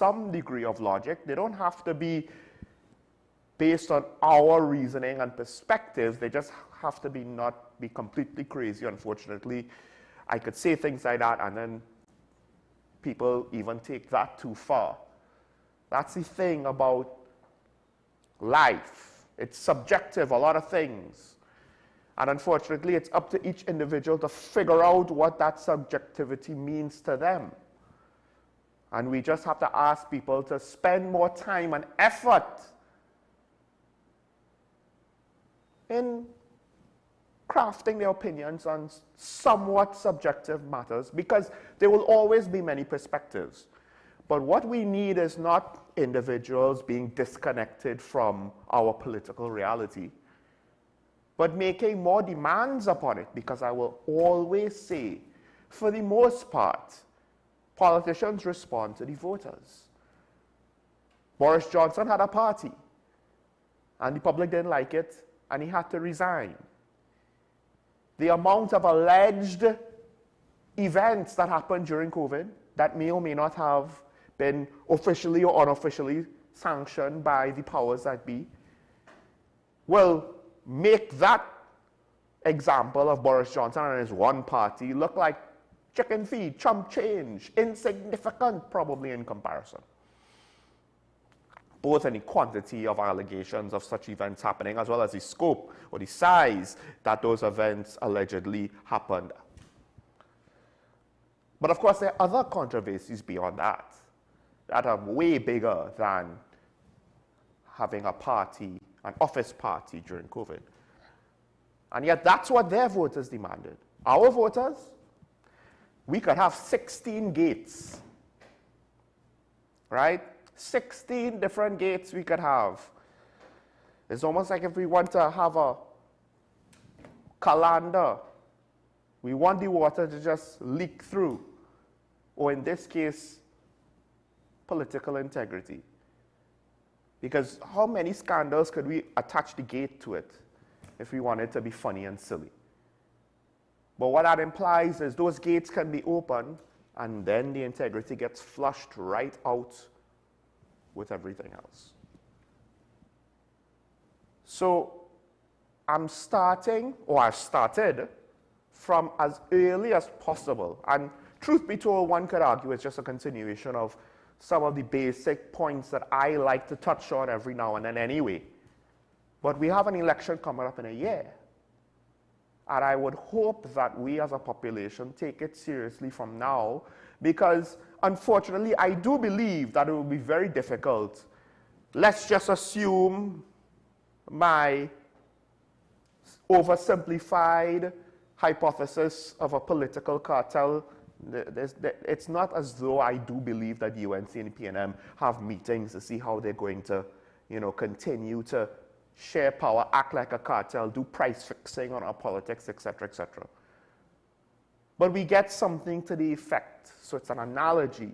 some degree of logic. They don't have to be based on our reasoning and perspectives. They just have to not be completely crazy, unfortunately. I could say things like that, and then people even take that too far. That's the thing about life. It's subjective, a lot of things. And unfortunately, it's up to each individual to figure out what that subjectivity means to them. And we just have to ask people to spend more time and effort in crafting their opinions on somewhat subjective matters, because there will always be many perspectives. But what we need is not individuals being disconnected from our political reality, but making more demands upon it, because I will always say, for the most part, politicians respond to the voters. Boris Johnson had a party, and the public didn't like it, and he had to resign. The amount of alleged events that happened during COVID that may or may not have been officially or unofficially sanctioned by the powers that be will make that example of Boris Johnson and his one party look like chicken feed, chump change, insignificant probably in comparison, both in the quantity of allegations of such events happening as well as the scope or the size that those events allegedly happened. But of course, there are other controversies beyond that are way bigger than having a party, an office party during COVID. And yet that's what their voters demanded. Our voters, we could have 16 gates, right? 16 different gates we could have. It's almost like if we want to have a calendar, we want the water to just leak through, or in this case, political integrity. Because how many scandals could we attach the gate to it if we want it to be funny and silly? But what that implies is those gates can be opened, and then the integrity gets flushed right out with everything else. So I've started from as early as possible. And truth be told, one could argue it's just a continuation of some of the basic points that I like to touch on every now and then anyway. But we have an election coming up in a year. And I would hope that we as a population take it seriously from now, because unfortunately, I do believe that it will be very difficult. Let's just assume my oversimplified hypothesis of a political cartel. It's not as though I do believe that the UNC and the PNM have meetings to see how they're going to, continue to share power, act like a cartel, do price fixing on our politics, etc., etc. But we get something to the effect. So it's an analogy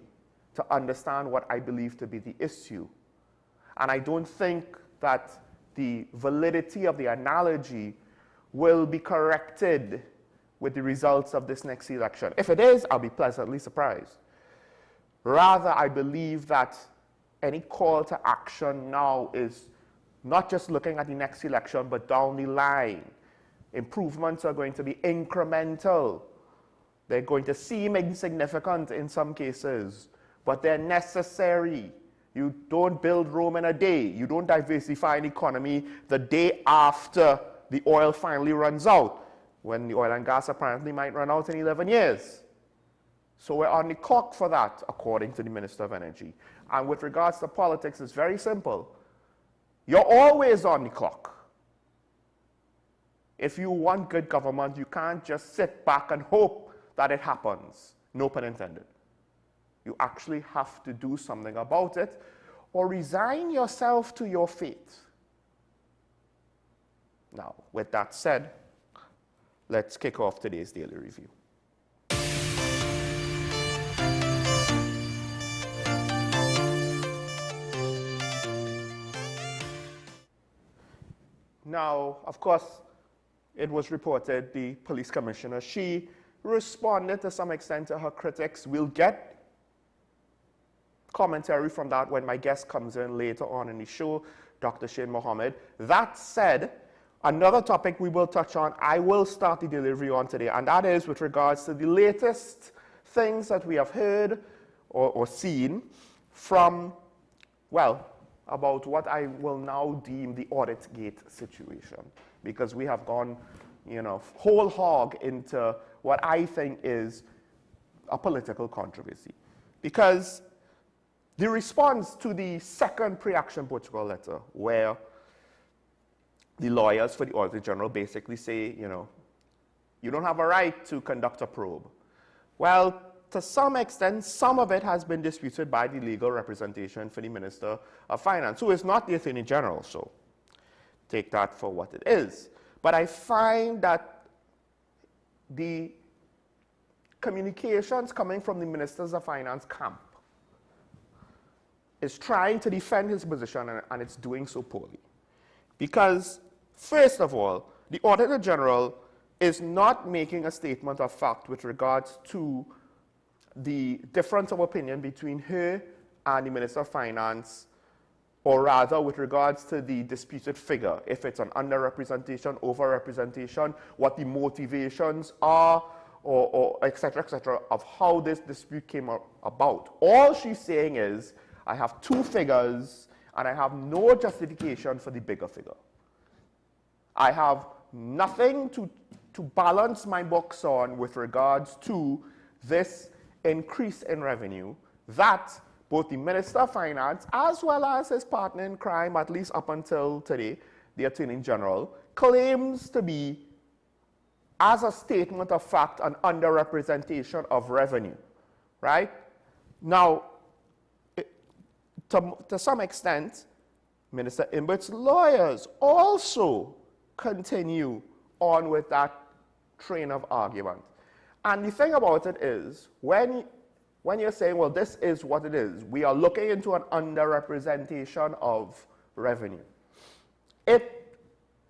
to understand what I believe to be the issue. And I don't think that the validity of the analogy will be corrected with the results of this next election. If it is, I'll be pleasantly surprised. Rather, I believe that any call to action now is not just looking at the next election, but down the line. Improvements are going to be incremental. They're going to seem insignificant in some cases, but they're necessary. You don't build Rome in a day. You don't diversify an economy the day after the oil finally runs out, when the oil and gas apparently might run out in 11 years. So we're on the clock for that, according to the Minister of Energy. And with regards to politics, it's very simple. You're always on the clock. If you want good government, you can't just sit back and hope that it happens. No pun intended. You actually have to do something about it, or resign yourself to your fate. Now, with that said, let's kick off today's daily review. Now, of course, it was reported the police commissioner, she responded to some extent to her critics. We'll get commentary from that when my guest comes in later on in the show, Dr. Shane Mohammed. That said, another topic we will touch on, I will start the delivery on today, and that is with regards to the latest things that we have heard or seen from, well, about what I will now deem the audit gate situation, because we have gone, you know, whole hog into what I think is a political controversy. Because the response to the second pre-action protocol letter, where the lawyers for the Auditor General basically say, you know, you don't have a right to conduct a probe. Well, to some extent, some of it has been disputed by the legal representation for the Minister of Finance, who is not the Attorney General, so take that for what it is. But I find that the communications coming from the Ministers of Finance camp is trying to defend his position, and it's doing so poorly. Because, first of all, the Auditor General is not making a statement of fact with regards to the difference of opinion between her and the Minister of Finance, or rather with regards to the disputed figure, if it's an underrepresentation, overrepresentation, what the motivations are, or et cetera, of how this dispute came about. All she's saying is, I have two figures, and I have no justification for the bigger figure. I have nothing to balance my books on with regards to this increase in revenue that both the Minister of Finance as well as his partner in crime, at least up until today, the Attorney General, claims to be, as a statement of fact, an underrepresentation of revenue, right? Now, to some extent, Minister Imbert's lawyers also continue on with that train of argument. And the thing about it is, when you're saying, well, this is what it is, we are looking into an underrepresentation of revenue. It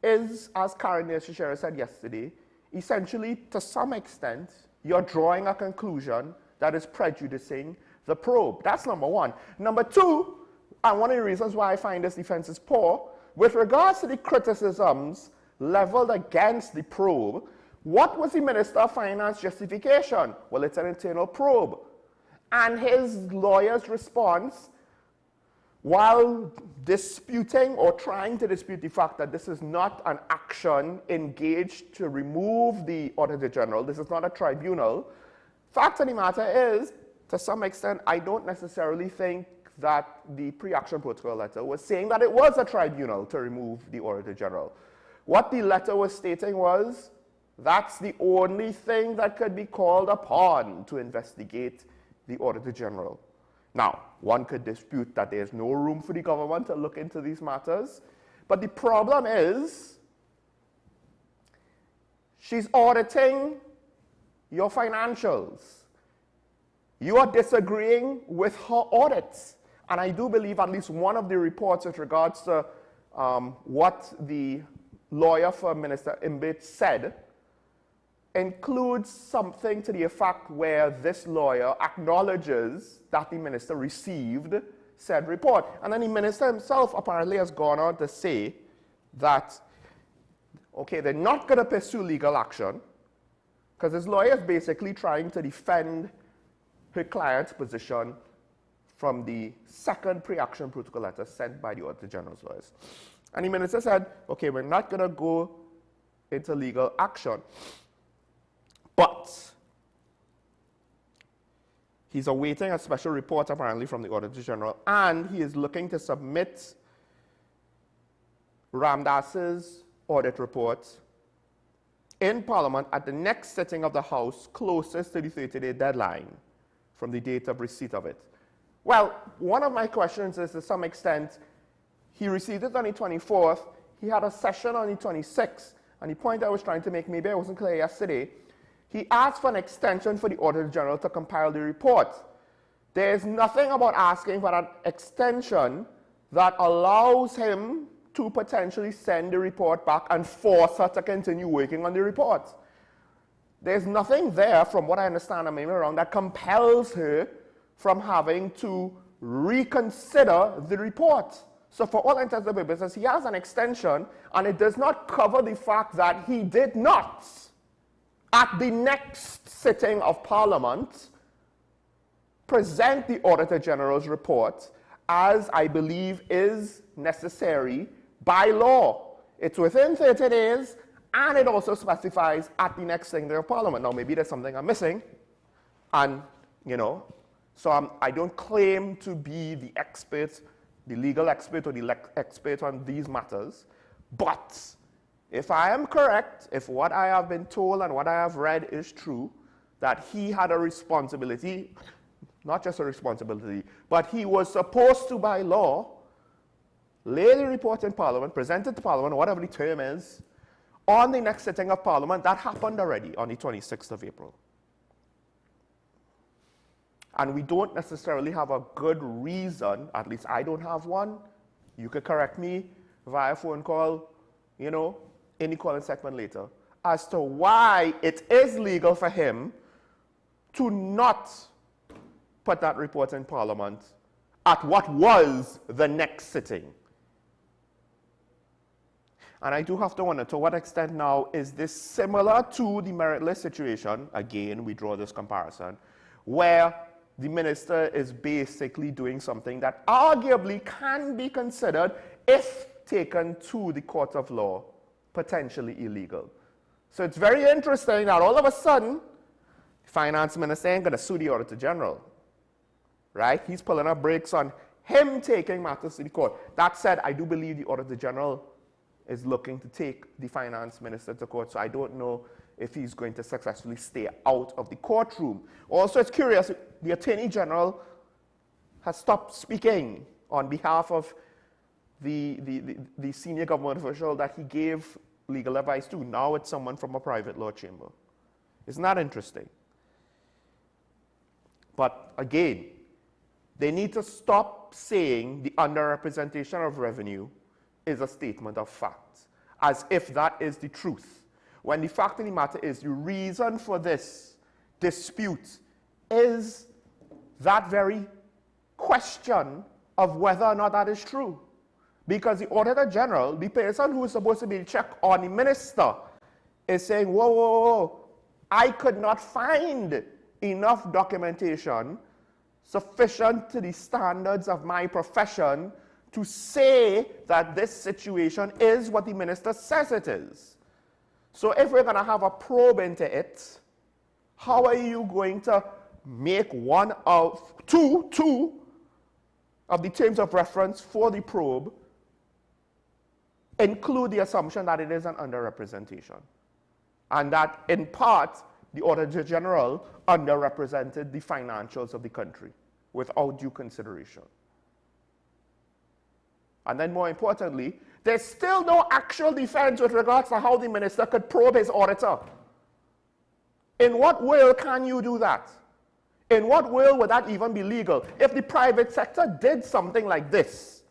is, as Karen Neshishera said yesterday, essentially, to some extent, you're drawing a conclusion that is prejudicing the probe. That's number one. Number two, and one of the reasons why I find this defense is poor, with regards to the criticisms leveled against the probe, what was the Minister of Finance justification? Well, it's an internal probe. And his lawyer's response, while disputing or trying to dispute the fact that this is not an action engaged to remove the Auditor General, this is not a tribunal, fact of the matter is, to some extent, I don't necessarily think that the pre-action protocol letter was saying that it was a tribunal to remove the Auditor General. What the letter was stating was, that's the only thing that could be called upon to investigate the Auditor General. Now, one could dispute that there's no room for the government to look into these matters, but the problem is, she's auditing your financials. You are disagreeing with her audits. And I do believe at least one of the reports with regards to what the lawyer for Minister Imbit said includes something to the effect where this lawyer acknowledges that the minister received said report. And then the minister himself apparently has gone on to say that, okay, they're not going to pursue legal action because his lawyer is basically trying to defend her client's position from the second pre-action protocol letter sent by the Auditor General's lawyers. And the minister said, okay, we're not going to go into legal action. But he's awaiting a special report apparently from the Auditor General, and he is looking to submit Ramdas's audit report in Parliament at the next sitting of the House closest to the 30-day deadline from the date of receipt of it. Well, one of my questions is, to some extent, he received it on the 24th, he had a session on the 26th, and the point I was trying to make, maybe I wasn't clear yesterday, he asked for an extension for the Auditor General to compile the report. There is nothing about asking for an extension that allows him to potentially send the report back and force her to continue working on the report. There's nothing there, from what I understand, I may be wrong, that compels her from having to reconsider the report. So for all intents and purposes, he has an extension, and it does not cover the fact that he did not, at the next sitting of Parliament, present the Auditor General's report, as I believe is necessary by law. It's within 30 days, and it also specifies at the next sitting of Parliament. Now, maybe there's something I'm missing, and, you know, so I don't claim to be the expert, the legal expert or the expert on these matters, but if I am correct, if what I have been told and what I have read is true, that he had a responsibility, not just a responsibility, but he was supposed to, by law, lay the report in Parliament, present it to Parliament, whatever the term is, on the next sitting of Parliament. That happened already on the 26th of April. And we don't necessarily have a good reason, at least I don't have one. You could correct me via phone call, you know, in the calling segment later, as to why it is legal for him to not put that report in Parliament at what was the next sitting. And I do have to wonder, to what extent now is this similar to the meritless situation? Again, we draw this comparison, where the minister is basically doing something that arguably can be considered, if taken to the court of law, potentially illegal. So it's very interesting that all of a sudden, the finance minister ain't going to sue the Auditor General, right? He's pulling up brakes on him taking matters to the court. That said, I do believe the Auditor General is looking to take the finance minister to court, so I don't know if he's going to successfully stay out of the courtroom. Also, it's curious, the Attorney General has stopped speaking on behalf of the senior government official that he gave legal advice to. Now it's someone from a private law chamber. Isn't that interesting? But again, they need to stop saying the underrepresentation of revenue is a statement of fact, as if that is the truth. When the fact of the matter is, the reason for this dispute is that very question of whether or not that is true. Because the Auditor General, the person who is supposed to be the check on the minister, is saying, whoa, whoa, whoa, I could not find enough documentation sufficient to the standards of my profession to say that this situation is what the minister says it is. So if we're going to have a probe into it, how are you going to make one of two of the terms of reference for the probe include the assumption that it is an underrepresentation, and that in part the Auditor General underrepresented the financials of the country without due consideration? And then more importantly, there's still no actual defense with regards to how the minister could probe his auditor. In what world can you do that? In what world would that even be legal? If the private sector did something like this,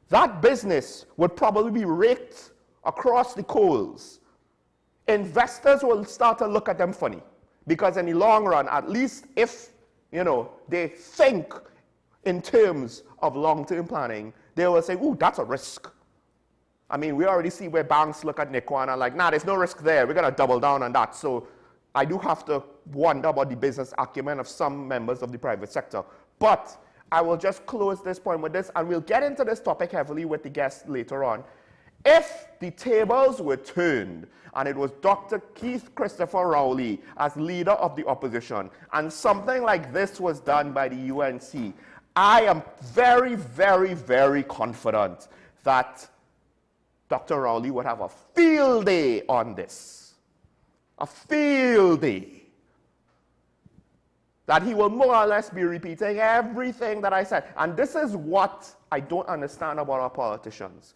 that business would probably be raked across the coals. Investors will start to look at them funny, because in the long run, at least if, you know, they think in terms of long-term planning, they will say, ooh, that's a risk. I mean, we already see where banks look at NICWA and are like, nah, there's no risk there. We're going to double down on that. So I do have to wonder about the business acumen of some members of the private sector. But I will just close this point with this, and we'll get into this topic heavily with the guests later on. If the tables were turned, and it was Dr. Keith Christopher Rowley as leader of the opposition, and something like this was done by the UNC, I am very, very, very confident that Dr. Rowley would have a field day on this. A field day. That he will more or less be repeating everything that I said. And this is what I don't understand about our politicians.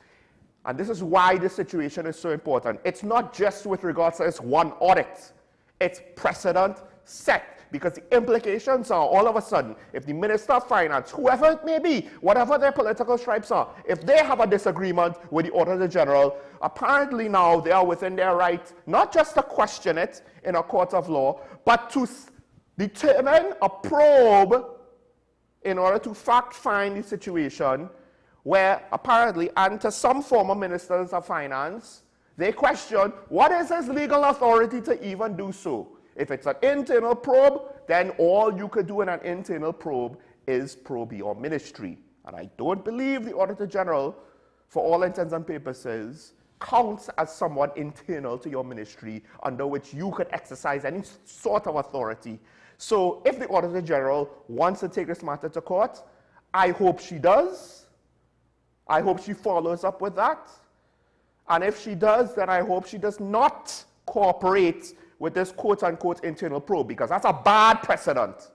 And this is why this situation is so important. It's not just with regards to this one audit. It's precedent set. Because the implications are, all of a sudden, if the Minister of Finance, whoever it may be, whatever their political stripes are, if they have a disagreement with the Auditor General, apparently now they are within their right not just to question it in a court of law, but to determine a probe in order to fact-find the situation where apparently, and to some former ministers of finance, they question what is his legal authority to even do so. If it's an internal probe, then all you could do in an internal probe is probe your ministry. And I don't believe the Auditor General, for all intents and purposes, counts as somewhat internal to your ministry under which you could exercise any sort of authority. So if the Auditor General wants to take this matter to court, I hope she does. I hope she follows up with that. And if she does, then I hope she does not cooperate with this quote-unquote internal probe, because that's a bad precedent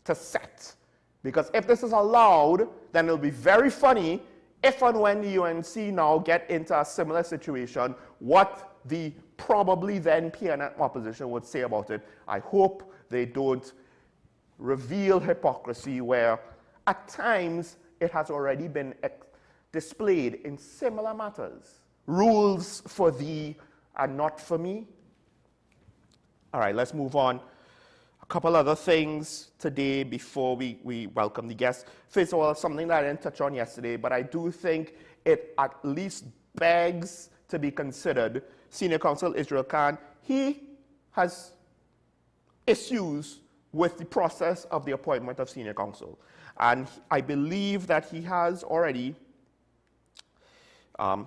to set. Because if this is allowed, then it'll be very funny if and when the UNC now get into a similar situation, what the probably then PNM opposition would say about it. I hope they don't reveal hypocrisy where at times it has already been displayed in similar matters. Rules for thee and not for me. All right, let's move on. A couple other things today before we welcome the guests. First of all, something that I didn't touch on yesterday, but I do think it at least begs to be considered. Senior Counsel Israel Khan, he has issues with the process of the appointment of senior counsel. And I believe that he has already,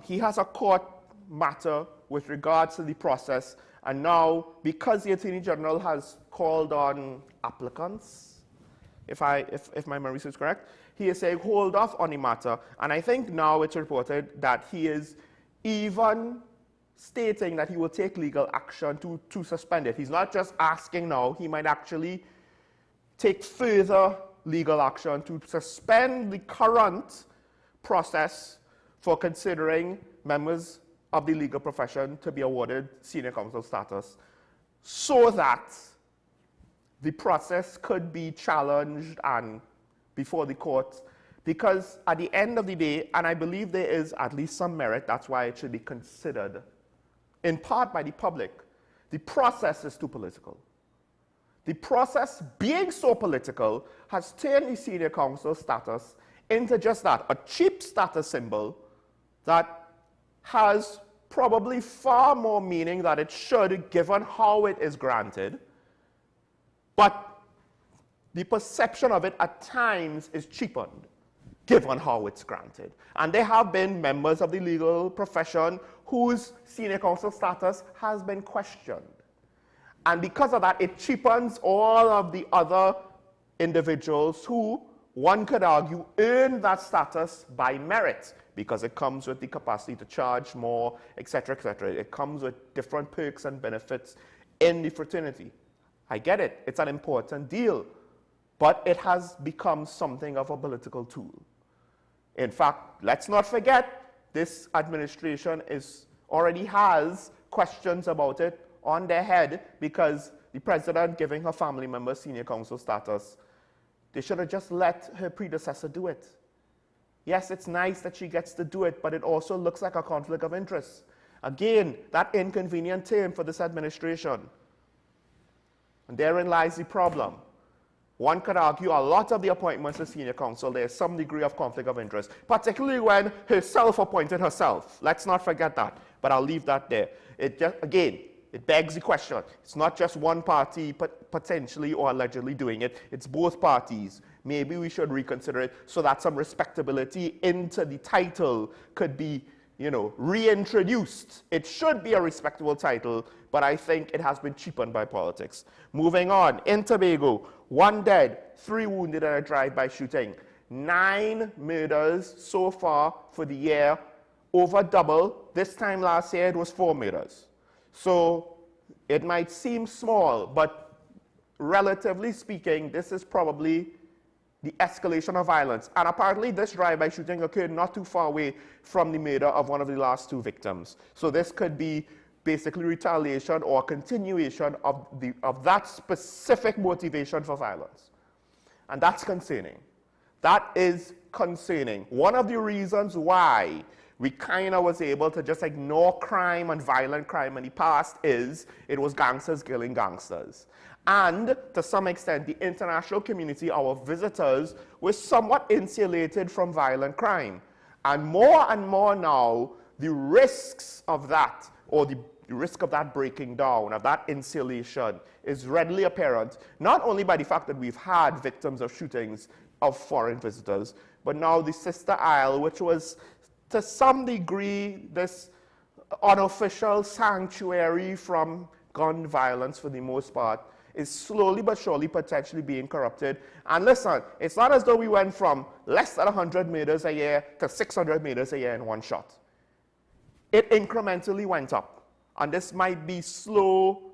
he has a court matter with regards to the process. And now, because the Attorney General has called on applicants, if my memory is correct, he is saying hold off on the matter. And I think now it's reported that he is even stating that he will take legal action to suspend it. He's not just asking now, he might actually take further legal action to suspend the current process for considering members of the legal profession to be awarded senior counsel status, so that the process could be challenged and before the courts. Because at the end of the day, and I believe there is at least some merit, that's why it should be considered, in part by the public, the process is too political. The process, being so political, has turned the senior counsel status into just that, a cheap status symbol that has probably far more meaning than it should, given how it is granted. But the perception of it at times is cheapened, given how it's granted. And there have been members of the legal profession whose senior counsel status has been questioned. And because of that, it cheapens all of the other individuals who, one could argue, earn that status by merit, because it comes with the capacity to charge more, etc., etc. It comes with different perks and benefits in the fraternity. I get it. It's an important deal. But it has become something of a political tool. In fact, let's not forget, this administration already has questions about it on their head, because the president giving her family members senior counsel status, they should have just let her predecessor do it. Yes, it's nice that she gets to do it, but it also looks like a conflict of interest. Again, that inconvenient term for this administration. And therein lies the problem. One could argue a lot of the appointments of senior counsel, there's some degree of conflict of interest, particularly when herself appointed herself. Let's not forget that, but I'll leave that there. Again, it begs the question. It's not just one party potentially or allegedly doing it, it's both parties. Maybe we should reconsider it so that some respectability into the title could be, reintroduced. It should be a respectable title, but I think it has been cheapened by politics. Moving on, in Tobago, 1 dead, 3 wounded in a drive-by shooting. 9 murders so far for the year, over double. This time last year it was 4 murders. So it might seem small, but relatively speaking, this is probably the escalation of violence. And apparently this drive-by shooting occurred not too far away from the murder of one of the last 2 victims. So this could be basically retaliation or continuation of that specific motivation for violence. And that's concerning. That is concerning. One of the reasons why we kind of was able to just ignore crime and violent crime in the past is it was gangsters killing gangsters. And to some extent, the international community, our visitors, were somewhat insulated from violent crime. And more now, the risks of that, or the risk of that breaking down, of that insulation, is readily apparent, not only by the fact that we've had victims of shootings of foreign visitors, but now the sister isle, which was to some degree this unofficial sanctuary from gun violence for the most part, is slowly but surely potentially being corrupted. And listen, it's not as though we went from less than 100 meters a year to 600 meters a year in one shot. It incrementally went up. And this might be slow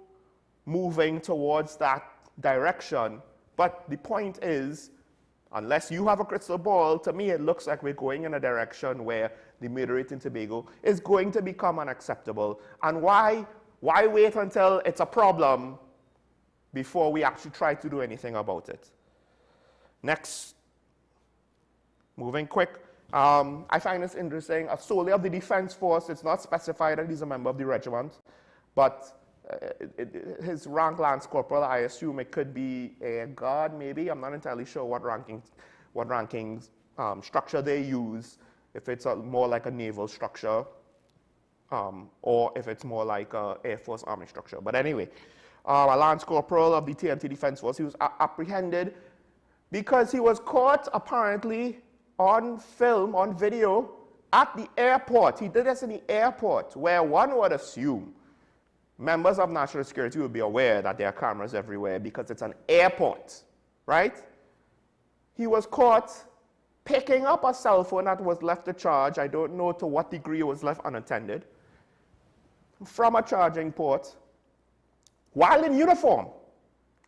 moving towards that direction. But the point is, unless you have a crystal ball, to me it looks like we're going in a direction where the murder rate in Tobago is going to become unacceptable. And why wait until it's a problem before we actually try to do anything about it? Next, moving quick. I find this interesting. A soldier of the Defense Force, it's not specified that he's a member of the regiment, but his rank Lance Corporal, I assume it could be a guard maybe. I'm not entirely sure what ranking structure they use, if it's more like a naval structure, or if it's more like a Air Force Army structure. But anyway, a Lance Corporal of the TNT Defense Force, he was apprehended because he was caught apparently on film, on video, at the airport. He did this in the airport, where one would assume members of national security will be aware that there are cameras everywhere because it's an airport, right? He was caught picking up a cell phone that was left to charge. I don't know to what degree it was left unattended, from a charging port, while in uniform,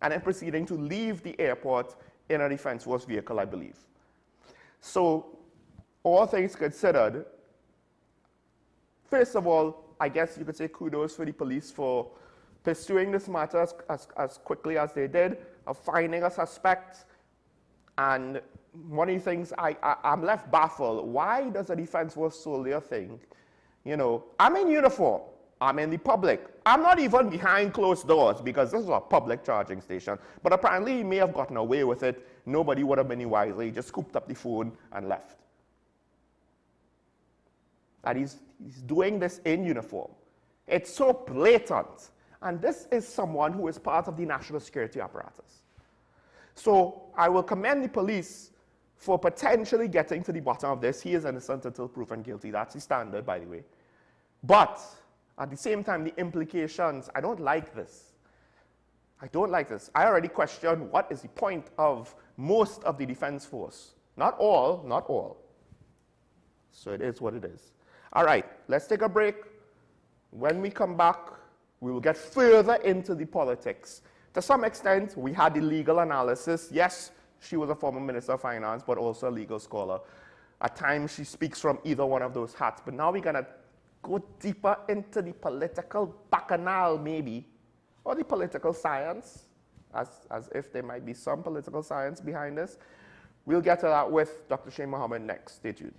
and then proceeding to leave the airport in a Defense Force vehicle, I believe. So, all things considered, first of all, I guess you could say kudos for the police for pursuing this matter as quickly as they did, of finding a suspect. And one of the things I'm left baffled, why does a Defense Force soldier think, you know, I'm in uniform, I'm in the public, I'm not even behind closed doors because this is a public charging station, but apparently he may have gotten away with it. Nobody would have been any wiser. He just scooped up the phone and left. And he's doing this in uniform. It's so blatant. And this is someone who is part of the national security apparatus. So I will commend the police for potentially getting to the bottom of this. He is innocent until proven guilty. That's the standard, by the way. But at the same time, the implications, I don't like this. I don't like this. I already question what is the point of most of the Defense Force. Not all, not all. So it is what it is. All right, let's take a break. When we come back, we will get further into the politics. To some extent, we had the legal analysis. Yes, she was a former Minister of Finance, but also a legal scholar. At times, she speaks from either one of those hats. But now we're going to go deeper into the political bacchanal, maybe, or the political science, as if there might be some political science behind this. We'll get to that with Dr. Shane Mohammed next. Stay tuned.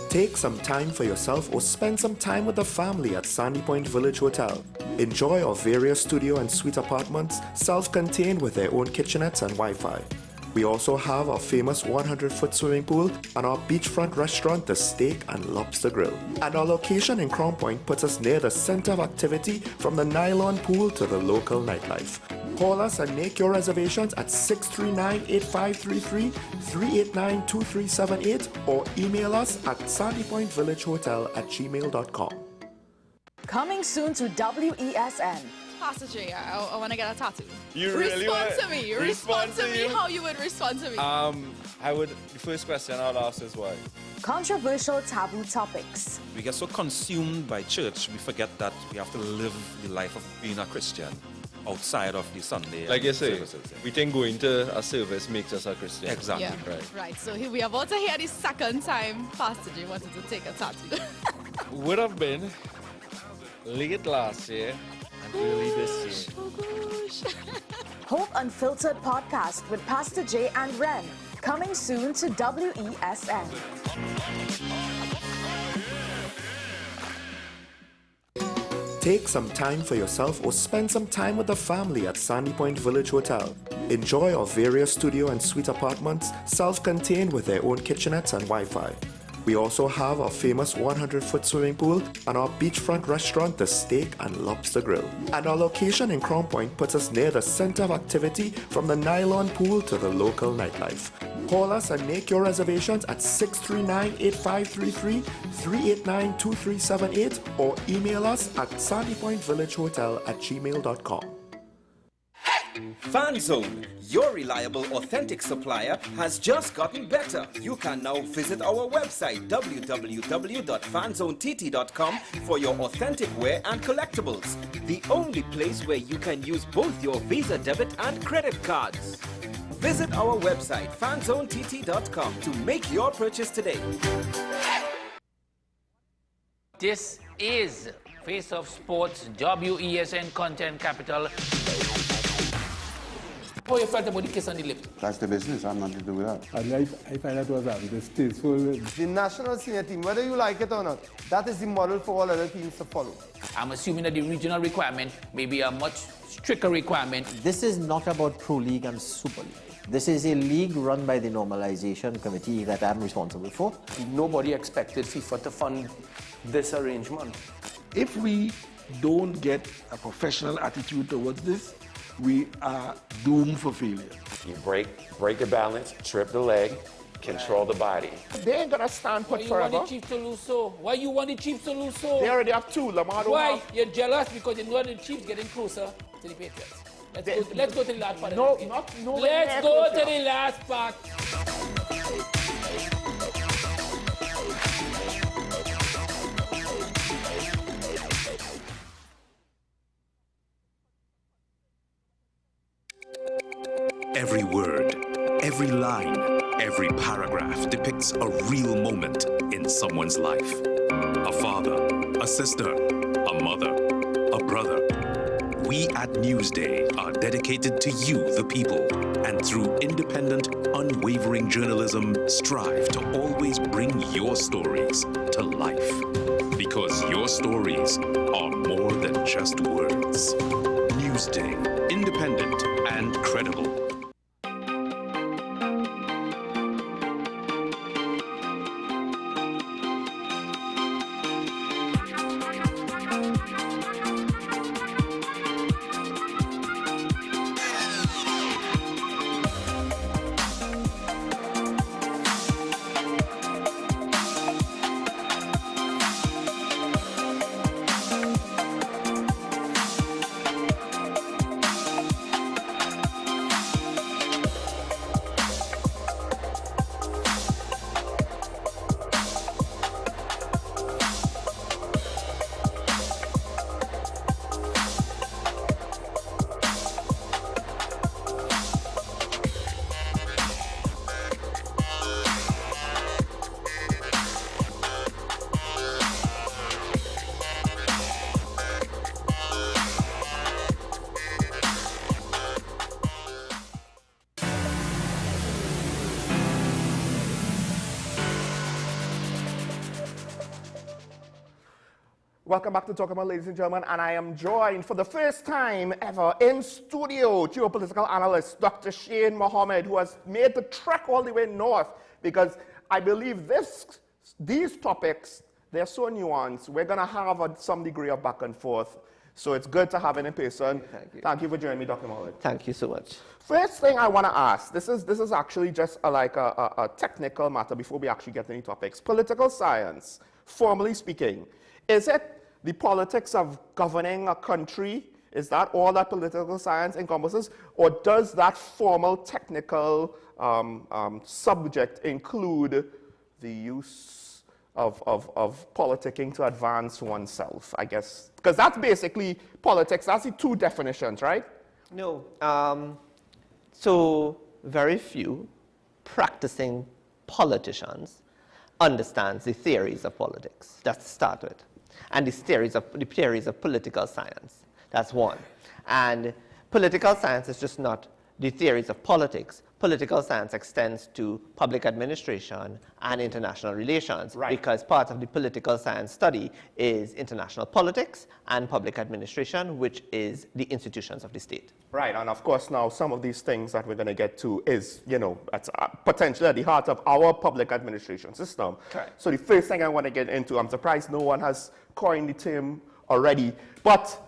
Take some time for yourself or spend some time with the family at Sandy Point Village Hotel. Enjoy our various studio and suite apartments, self-contained with their own kitchenettes and Wi-Fi. We also have our famous 100-foot swimming pool and our beachfront restaurant, the Steak and Lobster Grill. And our location in Crown Point puts us near the center of activity from the nylon pool to the local nightlife. Call us and make your reservations at 639-8533, 389-2378, or email us at sandypointvillagehotel@gmail.com. Coming soon to WESN. Pastor J, I want to get a tattoo. You really want to Respond to me how you would respond to me. The first question I'll ask is why? Controversial taboo topics. We get so consumed by church, we forget that we have to live the life of being a Christian outside of the Sunday. Like you say, services. we think going to a service makes us a Christian. Exactly. Yeah, right. So here we are about to hear the second time Pastor J wanted to take a tattoo. Would have been late last year and early this year. Oh gosh. Hope Unfiltered podcast with Pastor J and Ren. Coming soon to WESN. Take some time for yourself or spend some time with the family at Sandy Point Village Hotel. Enjoy our various studio and suite apartments, self-contained with their own kitchenettes and Wi-Fi. We also have our famous 100-foot swimming pool and our beachfront restaurant, the Steak and Lobster Grill. And our location in Crown Point puts us near the center of activity from the nylon pool to the local nightlife. Call us and make your reservations at 639-8533, 389-2378 or email us at sandypointvillagehotel@gmail.com. FanZone, your reliable, authentic supplier, has just gotten better. You can now visit our website www.fanzonett.com for your authentic wear and collectibles. The only place where you can use both your Visa debit and credit cards. Visit our website fanzonett.com to make your purchase today. This is Face of Sports, WESN Content Capital. How you felt about the kiss on the lip? That's the business. I'm nothing to do with that. I find that was distasteful. The national senior team, whether you like it or not, that is the model for all other teams to follow. I'm assuming that the regional requirement may be a much stricter requirement. This is not about Pro League and Super League. This is a league run by the Normalization Committee that I'm responsible for. Nobody expected FIFA to fund this arrangement. If we don't get a professional attitude towards this, we are doomed for failure. You break your balance, trip the leg, control the body. They ain't gonna stand put forever. Why you want the Chiefs to lose so? Why you want the Chiefs to lose so? They already have two. Lamar don't Why? have. You're jealous because you know the Chiefs getting closer to the Patriots. Let's go to the last part. No, let's go to the last part. Every word, every line, every paragraph depicts a real moment in someone's life. A father, a sister, a mother, a brother. We at Newsday are dedicated to you, the people, and through independent, unwavering journalism, strive to always bring your stories to life. Because your stories are more than just words. Newsday, independent and credible. Welcome back to Talk About, ladies and gentlemen, and I am joined for the first time ever in studio, geopolitical analyst Dr. Shane Mohammed, who has made the trek all the way north because I believe these topics, they're so nuanced. We're going to have some degree of back and forth, so it's good to have it in person. Thank you for joining me, Dr. Mohammed. Thank you so much. First thing I want to ask, this is actually just a technical matter before we actually get to any topics. Political science, formally speaking, is it the politics of governing a country? Is that all that political science encompasses? Or does that formal technical subject include the use of politicking to advance oneself, I guess? Because that's basically politics. That's the two definitions, right? No. So very few practicing politicians understands the theories of politics. That's to start with. And the theories of political science. That's one. And political science is just not the theories of politics. political science extends to public administration and international relations, because part of the political science study is international politics and public administration, which is the institutions of the state. Right, and of course now some of these things that we're going to get to is, you know, that's potentially at the heart of our public administration system. Correct. So the first thing I want to get into, I'm surprised no one has coined the term already, but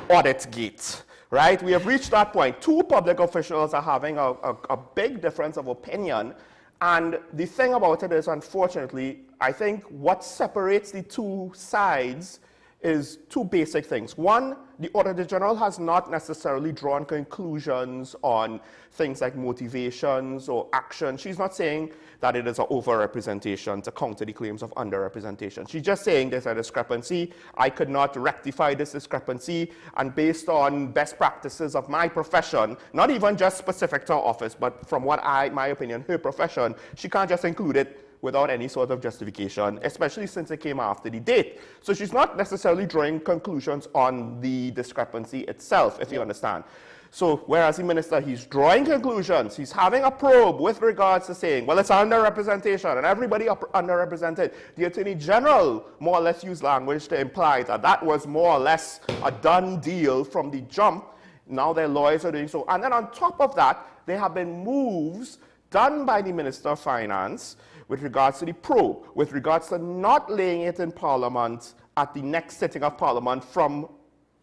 Auditgate. Right? We have reached that point. Two public officials are having a big difference of opinion. And the thing about it is, unfortunately, I think what separates the two sides is two basic things. One, the Auditor General has not necessarily drawn conclusions on things like motivations or action. She's not saying that it is an overrepresentation to counter the claims of underrepresentation. She's just saying there's a discrepancy. I could not rectify this discrepancy, and based on best practices of my profession, not even just specific to her office, but from what my opinion, her profession, she can't just include it without any sort of justification, especially since it came after the date. So she's not necessarily drawing conclusions on the discrepancy itself, if you understand. So whereas the minister, he's drawing conclusions, he's having a probe with regards to saying, well, it's underrepresentation and everybody underrepresented. The Attorney General more or less used language to imply that that was more or less a done deal from the jump. Now their lawyers are doing so. And then on top of that, there have been moves done by the Minister of Finance with regards to the probe, with regards to not laying it in Parliament at the next sitting of Parliament from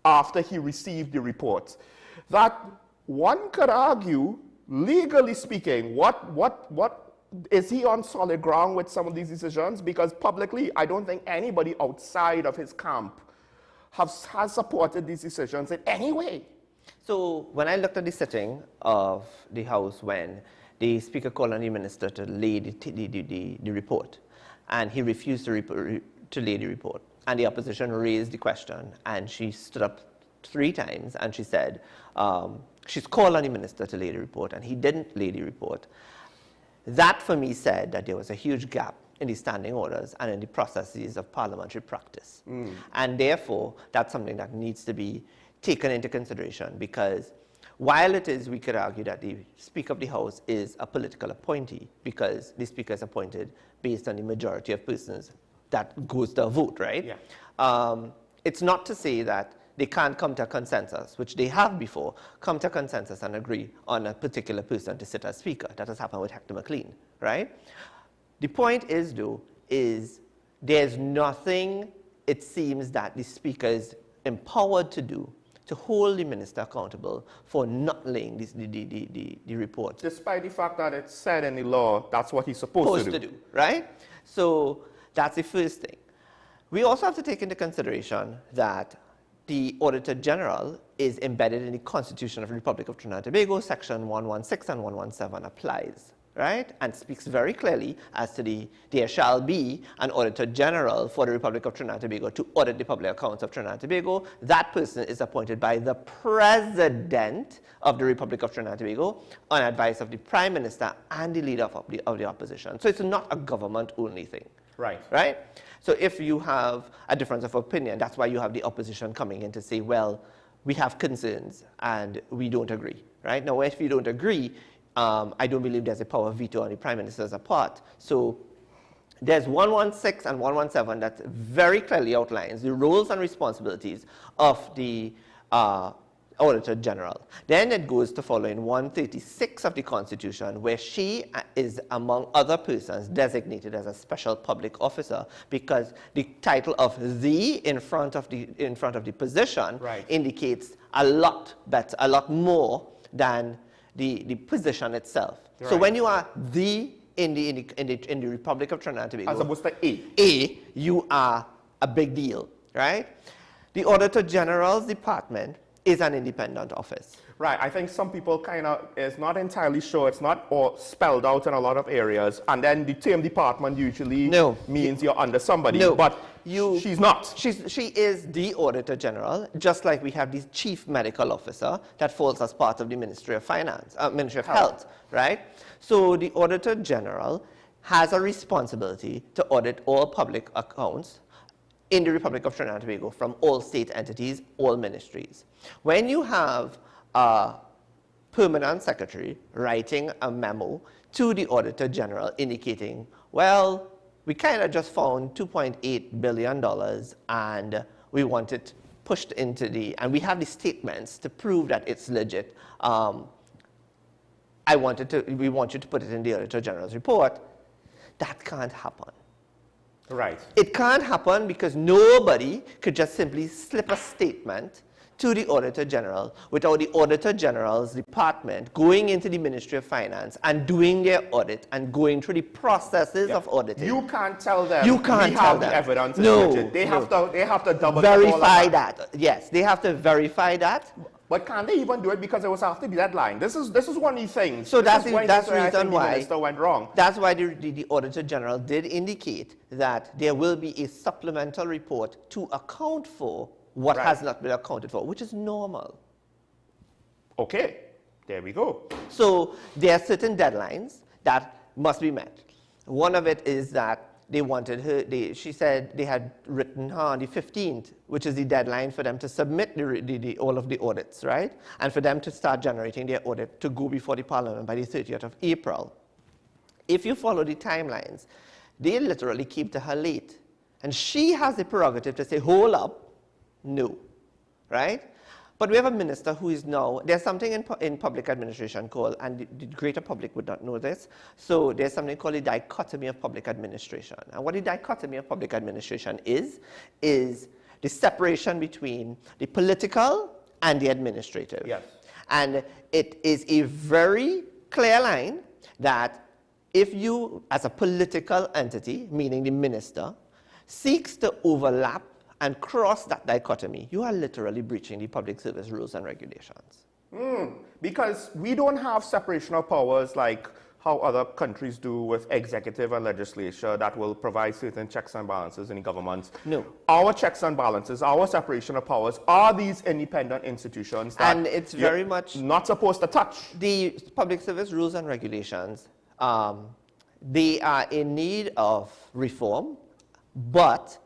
after he received the report. That one could argue, legally speaking, what is he on solid ground with some of these decisions? Because publicly, I don't think anybody outside of his camp has supported these decisions in any way. So when I looked at the sitting of the House when the Speaker called on the Minister to lay the report, and he refused to lay the report, and the opposition raised the question, and she stood up 3 times, and she said, she's called on the Minister to lay the report, and he didn't lay the report. That, for me, said that there was a huge gap in the standing orders and in the processes of parliamentary practice. And therefore, that's something that needs to be taken into consideration, because while it is, we could argue that the Speaker of the House is a political appointee, because the Speaker is appointed based on the majority of persons that goes to a vote, right? Yeah. It's not to say that they can't come to a consensus, which they have before, come to a consensus and agree on a particular person to sit as Speaker. That has happened with Hector McLean, right? The point is, though, is there's nothing, it seems, that the Speaker is empowered to do to hold the minister accountable for not laying the report. Despite the fact that it's said in the law, that's what he's supposed to do. Right? So that's the first thing. We also have to take into consideration that the Auditor General is embedded in the Constitution of the Republic of Trinidad and Tobago. Section 116 and 117 applies, right? And speaks very clearly as to there shall be an Auditor General for the Republic of Trinidad and Tobago to audit the public accounts of Trinidad and Tobago. That person is appointed by the President of the Republic of Trinidad and Tobago on advice of the Prime Minister and the Leader of the Opposition. So it's not a government-only thing. Right. Right? So if you have a difference of opinion, that's why you have the opposition coming in to say, well, we have concerns and we don't agree, right? Now, if you don't agree, I don't believe there's a power of veto on the Prime Minister's part. So there's 116 and 117 that very clearly outlines the roles and responsibilities of the Auditor General. Then it goes to following 136 of the Constitution, where she is, among other persons, designated as a special public officer, because the title of "the" in front of the position indicates a lot better, a lot more than the position itself. Right. So when you are "the" in the Republic of Trinidad and Tobago, as opposed to A, you are a big deal, right? The Auditor General's department is an independent office. Right. I think some people kind of is not entirely sure. It's not all spelled out in a lot of areas. And then the term department usually means you're under somebody. No. But she's not. She is the Auditor General, just like we have the Chief Medical Officer that falls as part of the Ministry of Finance, Ministry of Health, right? So the Auditor General has a responsibility to audit all public accounts in the Republic of Trinidad and Tobago from all state entities, all ministries. When you have a permanent secretary writing a memo to the Auditor General indicating, well, we kind of just found $2.8 billion and we want it pushed into and we have the statements to prove that it's legit. We want you to put it in the Auditor General's report. That can't happen. Right. It can't happen because nobody could just simply slip a statement to the Auditor General without the Auditor General's department going into the Ministry of Finance and doing their audit and going through the processes of auditing. You can't tell them. You can't we tell have them. The evidence. No, they have to double verify that. Yes, they have to verify that. But can't they even do it because it was after the deadline? This is one of the things. So that's the reason why the minister went wrong. That's why the Auditor General did indicate that there will be a supplemental report to account for what has not been accounted for, which is normal. Okay, there we go. So there are certain deadlines that must be met. One of it is that they wanted her, she said they had written her on the 15th, which is the deadline for them to submit all of the audits, right? And for them to start generating their audit to go before the Parliament by the 30th of April. If you follow the timelines, they literally keep to her late. And she has the prerogative to say, hold up, no, right? But we have a minister who is now, there's something in public administration called, and the greater public would not know this, so there's something called the dichotomy of public administration. And what the dichotomy of public administration is the separation between the political and the administrative. Yes. And it is a very clear line that if you, as a political entity, meaning the minister, seeks to overlap and cross that dichotomy, you are literally breaching the public service rules and regulations. Because we don't have separation of powers like how other countries do with executive and legislature that will provide certain checks and balances in the government. No. Our checks and balances, our separation of powers are these independent institutions that and it's very much not supposed to touch. The public service rules and regulations, they are in need of reform, but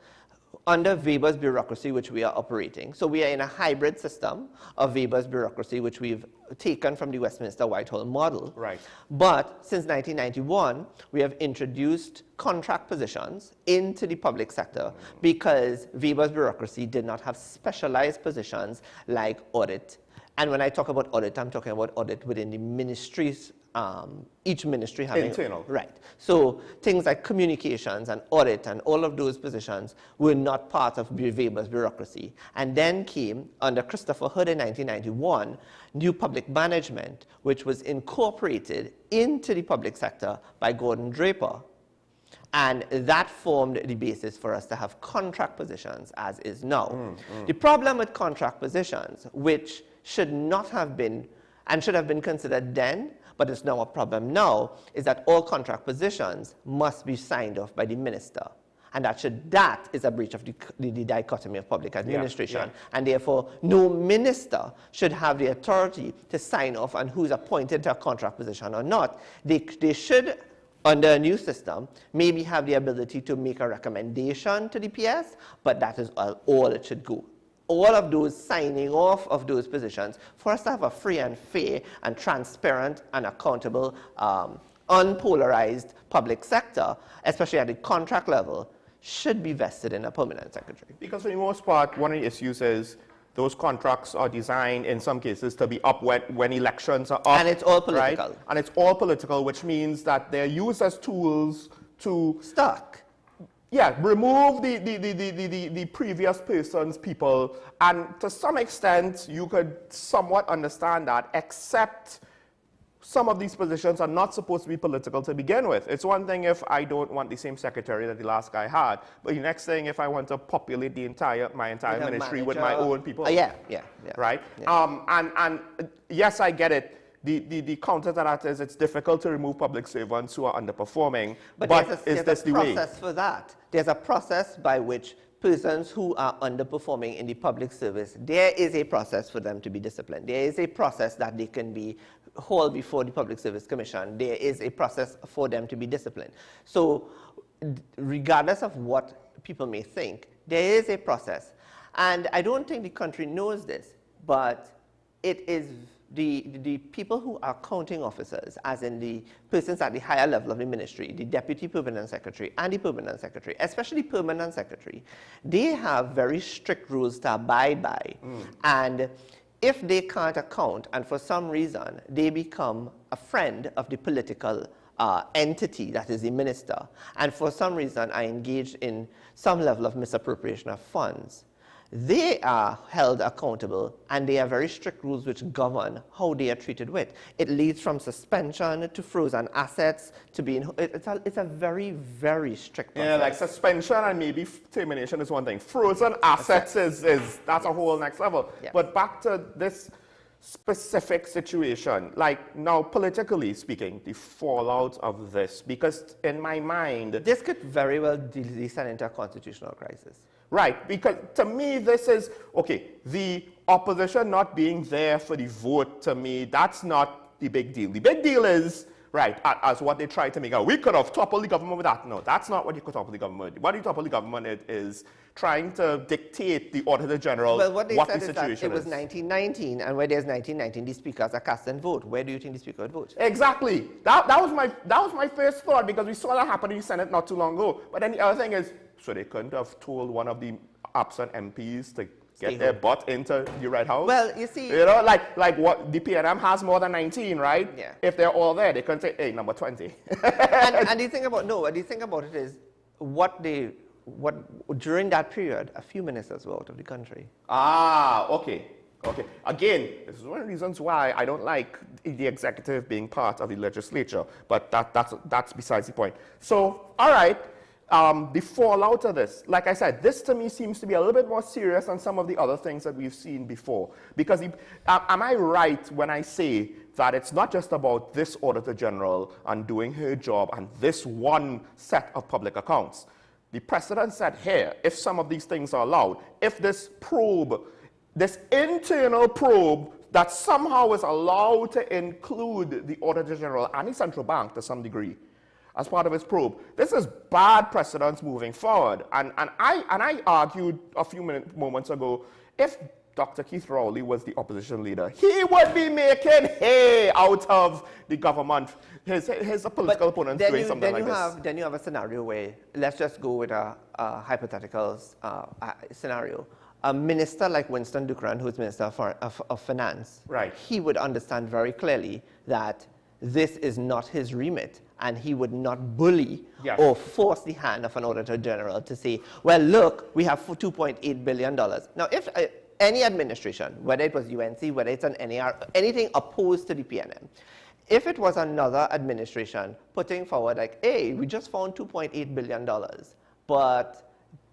under Weber's bureaucracy, which we are operating. So we are in a hybrid system of Weber's bureaucracy, which we've taken from the Westminster Whitehall model. Right. But since 1991, we have introduced contract positions into the public sector because Weber's bureaucracy did not have specialized positions like audit. And when I talk about audit, I'm talking about audit within the ministries, each ministry having... Internal. Right. So things like communications and audit and all of those positions were not part of Weber's bureaucracy. And then came, under Christopher Hood in 1991, new public management, which was incorporated into the public sector by Gordon Draper. And that formed the basis for us to have contract positions, as is now. The problem with contract positions, which should not have been, and should have been considered then, but it's now a problem now, is that all contract positions must be signed off by the minister. And that is a breach of the dichotomy of public administration. And therefore, no minister should have the authority to sign off on who's appointed to a contract position or not. They should, under a new system, maybe have the ability to make a recommendation to the PS, but that is all it should go. All of those signing off of those positions, for us to have a free and fair and transparent and accountable, unpolarized public sector, especially at the contract level, should be vested in a permanent secretary. Because for the most part, one of the issues is those contracts are designed in some cases to be up when elections are up. And it's all political. Right? And it's all political, which means that they're used as tools to... Stuck. Yeah, remove the previous person's people, and to some extent you could somewhat understand that, except some of these positions are not supposed to be political to begin with. It's one thing if I don't want the same secretary that the last guy had, but the next thing if I want to populate my entire ministry with my own people. Right? And yes, I get it. The counter to that is it's difficult to remove public servants who are underperforming, but is this the way? There's a process for that. There's a process by which persons who are underperforming in the public service, there is a process for them to be disciplined. There is a process that they can be hauled before the Public Service Commission. There is a process for them to be disciplined. So regardless of what people may think, there is a process. And I don't think the country knows this, but it is the people who are accounting officers, as in the persons at the higher level of the ministry, the deputy permanent secretary and the permanent secretary, especially permanent secretary, they have very strict rules to abide by. And if they can't account, and for some reason they become a friend of the political entity that is the minister, and for some reason are engaged in some level of misappropriation of funds, they are held accountable, and there are very strict rules which govern how they are treated with. It leads from suspension to frozen assets to being, it's a very, very strict process. Yeah, like suspension and maybe termination is one thing. Frozen assets is that's a whole next level. Yes. But back to this specific situation, like now politically speaking, the fallout of this, because in my mind, this could very well descend into a constitutional crisis. Right, because to me this is, okay, the opposition not being there for the vote, to me, that's not the big deal. The big deal is, right, as what they try to make out, we could have toppled the government with that. No, that's not what you could topple the government with. What you topple the government is trying to dictate the Auditor General well, what they said the is situation that it was 1919, and where there's 1919, the speakers are cast and vote. Where do you think the speaker would vote? Exactly. That was my first thought, because we saw that happen in the Senate not too long ago. But then the other thing is, so they couldn't have told one of the absent MPs to get their butt into the Red House? Well, you see... You know, like what the PNM has more than 19, right? Yeah. If they're all there, they couldn't say, hey, number 20. and the thing about, the thing about it is, during that period, a few ministers were out of the country. Ah, okay. Okay. Again, this is one of the reasons why I don't like the executive being part of the legislature, but that's besides the point. So, all right. The fallout of this, like I said, this to me seems to be a little bit more serious than some of the other things that we've seen before. Because am I right when I say that it's not just about this Auditor General and doing her job and this one set of public accounts? The precedent said here, if some of these things are allowed, if this probe, this internal probe that somehow is allowed to include the Auditor General and the Central Bank to some degree, as part of its probe. This is bad precedence moving forward. And I argued a few moments ago, if Dr. Keith Rowley was the opposition leader, he would be making hay out of the government, his political opponents doing something like this. Then you have a scenario where, let's just go with a hypothetical scenario. A minister like Winston Dukran, who's Minister of Finance, right, he would understand very clearly that this is not his remit, and he would not bully or force the hand of an Auditor General to say, well, look, we have $2.8 billion. Now, if any administration, whether it was UNC, whether it's an NAR, anything opposed to the PNM, if it was another administration putting forward like, hey, we just found $2.8 billion, but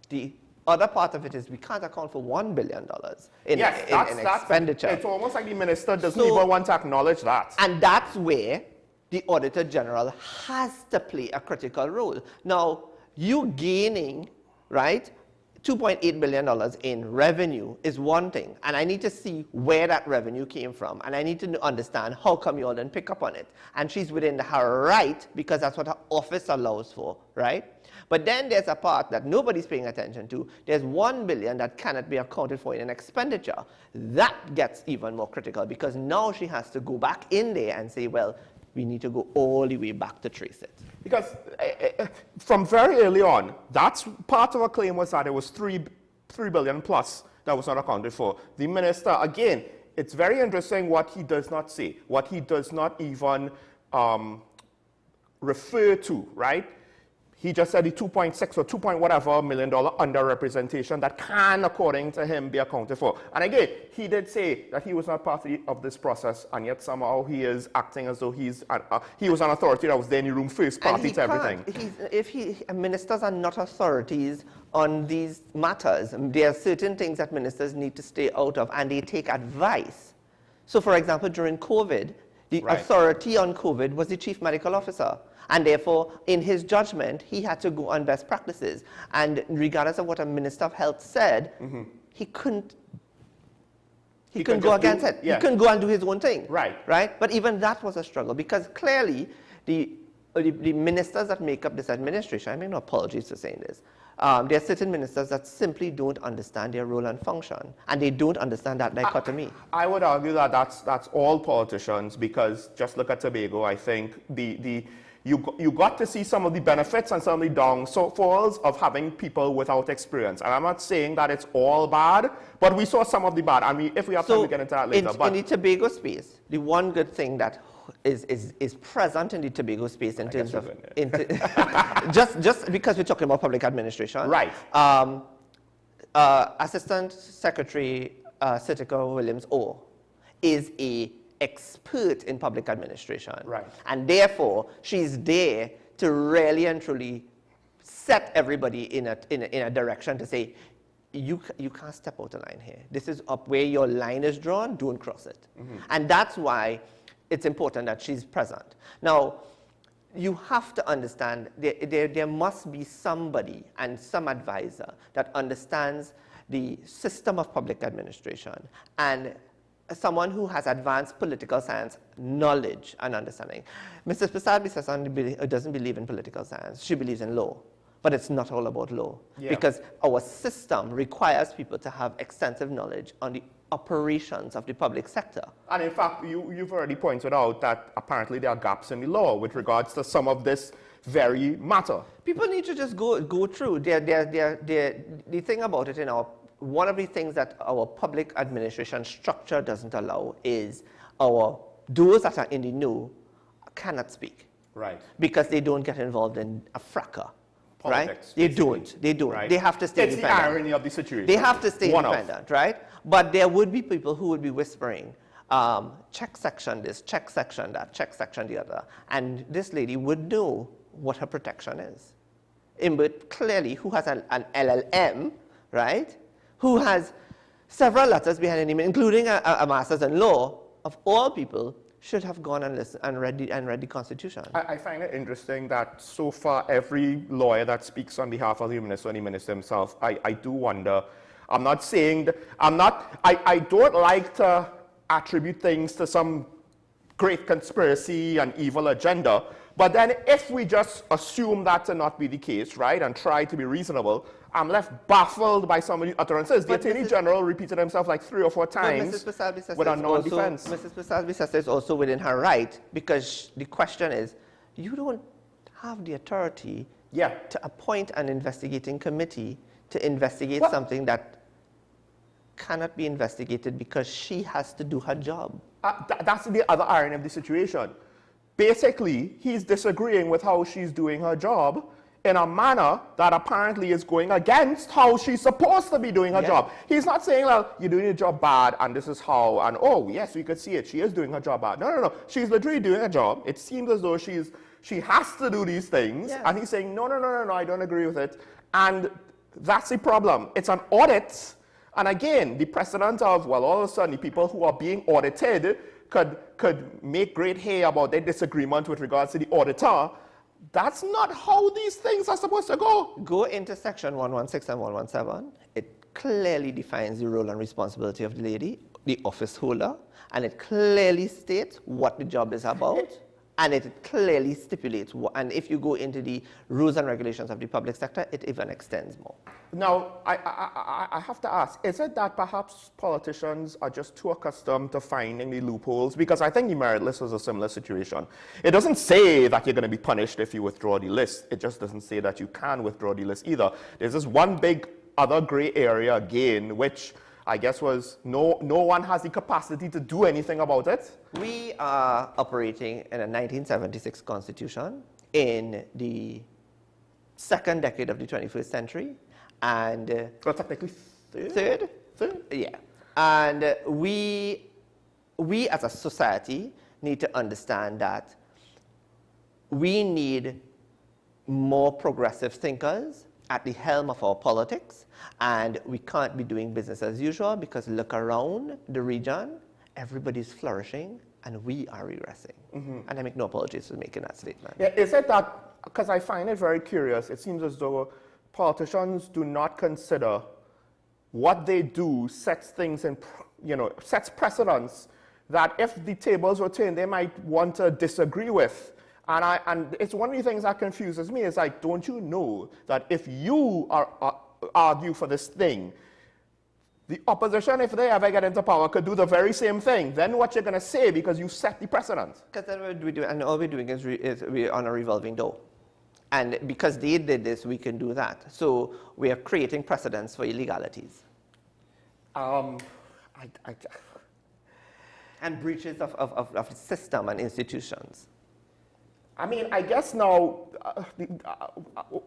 the other part of it is we can't account for $1 billion in expenditure. It's almost like the minister doesn't even want to acknowledge that. And that's where the Auditor General has to play a critical role. Now, you gaining, right, $2.8 billion in revenue is one thing, and I need to see where that revenue came from, and I need to understand how come you all didn't pick up on it. And she's within her right, because that's what her office allows for, right? But then there's a part that nobody's paying attention to. There's $1 billion that cannot be accounted for in an expenditure. That gets even more critical, because now she has to go back in there and say, well, we need to go all the way back to trace it. Because from very early on, that's part of her claim was that it was $3 billion plus that was not accounted for. The minister, again, it's very interesting what he does not say, what he does not even refer to, right? He just said the 2.6 or 2 point whatever million dollar underrepresentation that can, according to him, be accounted for. And again, he did say that he was not part of this process, and yet somehow he is acting as though he was an authority that was there in the room first party to everything. Ministers are not authorities on these matters. There are certain things that ministers need to stay out of, and they take advice. So, for example, during COVID, the authority on COVID was the chief medical officer. And therefore, in his judgment, he had to go on best practices. And regardless of what a minister of health said, he couldn't go against it. He couldn't go and do his own thing. Right? But even that was a struggle, because clearly the ministers that make up this administration, I mean, no apologies for saying this, There are certain ministers that simply don't understand their role and function, and they don't understand that dichotomy. I would argue that that's all politicians, because just look at Tobago. I think you got to see some of the benefits and some of the downfalls of having people without experience. And I'm not saying that it's all bad, but we saw some of the bad. I mean, if we have time to get into that later. In the Tobago space, the one good thing that is present in the Tobago space in terms of just because we're talking about public administration, right? Assistant Secretary Sitika Williams-O is a expert in public administration, right? And therefore she's there to really and truly set everybody in a direction to say, you can't step out of line here. This is up where your line is drawn. Don't cross it. And that's why it's important that she's present. Now, you have to understand there must be somebody and some advisor that understands the system of public administration, and someone who has advanced political science knowledge and understanding. Mrs. Prasad doesn't believe in political science. She believes in law. But it's not all about law, because our system requires people to have extensive knowledge on the operations of the public sector. And in fact, you've already pointed out that apparently there are gaps in the law with regards to some of this very matter. People need to just go through. The thing about it, one of the things that our public administration structure doesn't allow is those that are in the know cannot speak. Right. Because they don't get involved in a fracas. Politics, right? They don't. Right. They have to stay independent. It's the irony of the situation. They have to stay independent, right? But there would be people who would be whispering, check section this, check section that, check section the other. And this lady would know what her protection is. But clearly, who has an LLM, right? Who has several letters behind him, including a master's in law, of all people, should have gone and listened and read the Constitution. I find it interesting that so far every lawyer that speaks on behalf of the minister and the minister himself, I do wonder. I'm not saying that, I don't like to attribute things to some great conspiracy and evil agenda, but then if we just assume that to not be the case, right, and try to be reasonable, I'm left baffled by some of the utterances. The Attorney General repeated himself like 3 or 4 times with a non-defense. Mrs. Prasad-Bissessar is also within her right, because the question is, you don't have the authority to appoint an investigating committee to investigate something that cannot be investigated because she has to do her job. That's the other irony of the situation. Basically, he's disagreeing with how she's doing her job in a manner that apparently is going against how she's supposed to be doing her job. He's not saying, well, you're doing your job bad and this is how, and oh, yes, we could see it. She is doing her job bad. No. She's literally doing her job. It seems as though she has to do these things. And he's saying, no, I don't agree with it. And that's the problem. It's an audit. And again, the precedent of, well, all of a sudden, the people who are being audited could make great hay about their disagreement with regards to the auditor. That's not how these things are supposed to go. Go into section 116 and 117. It clearly defines the role and responsibility of the lady, the office holder, and it clearly states what the job is about, and it clearly stipulates what, and if you go into the rules and regulations of the public sector, it even extends more. Now, I have to ask, is it that perhaps politicians are just too accustomed to finding the loopholes? Because I think the merit list was a similar situation. It doesn't say that you're going to be punished if you withdraw the list. It just doesn't say that you can withdraw the list either. There's this one big other gray area again, which I guess was no one has the capacity to do anything about it. We are operating in a 1976 constitution in the second decade of the 21st century. And well, technically third? Yeah. And we as a society need to understand that we need more progressive thinkers at the helm of our politics, and we can't be doing business as usual, because look around the region, everybody's flourishing and we are regressing. And I make no apologies for making that statement. Yeah, is it that, because I find it very curious, it seems as though politicians do not consider what they do sets things in, sets precedents that if the tables were turned, they might want to disagree with. And it's one of the things that confuses me is like, don't you know that if you argue for this thing, the opposition, if they ever get into power, could do the very same thing. Then what you're going to say, because you set the precedent. Because then what we do, and all we're doing is we're on a revolving door. And because they did this, we can do that. So we are creating precedents for illegalities. And breaches of the system and institutions. I mean, I guess now,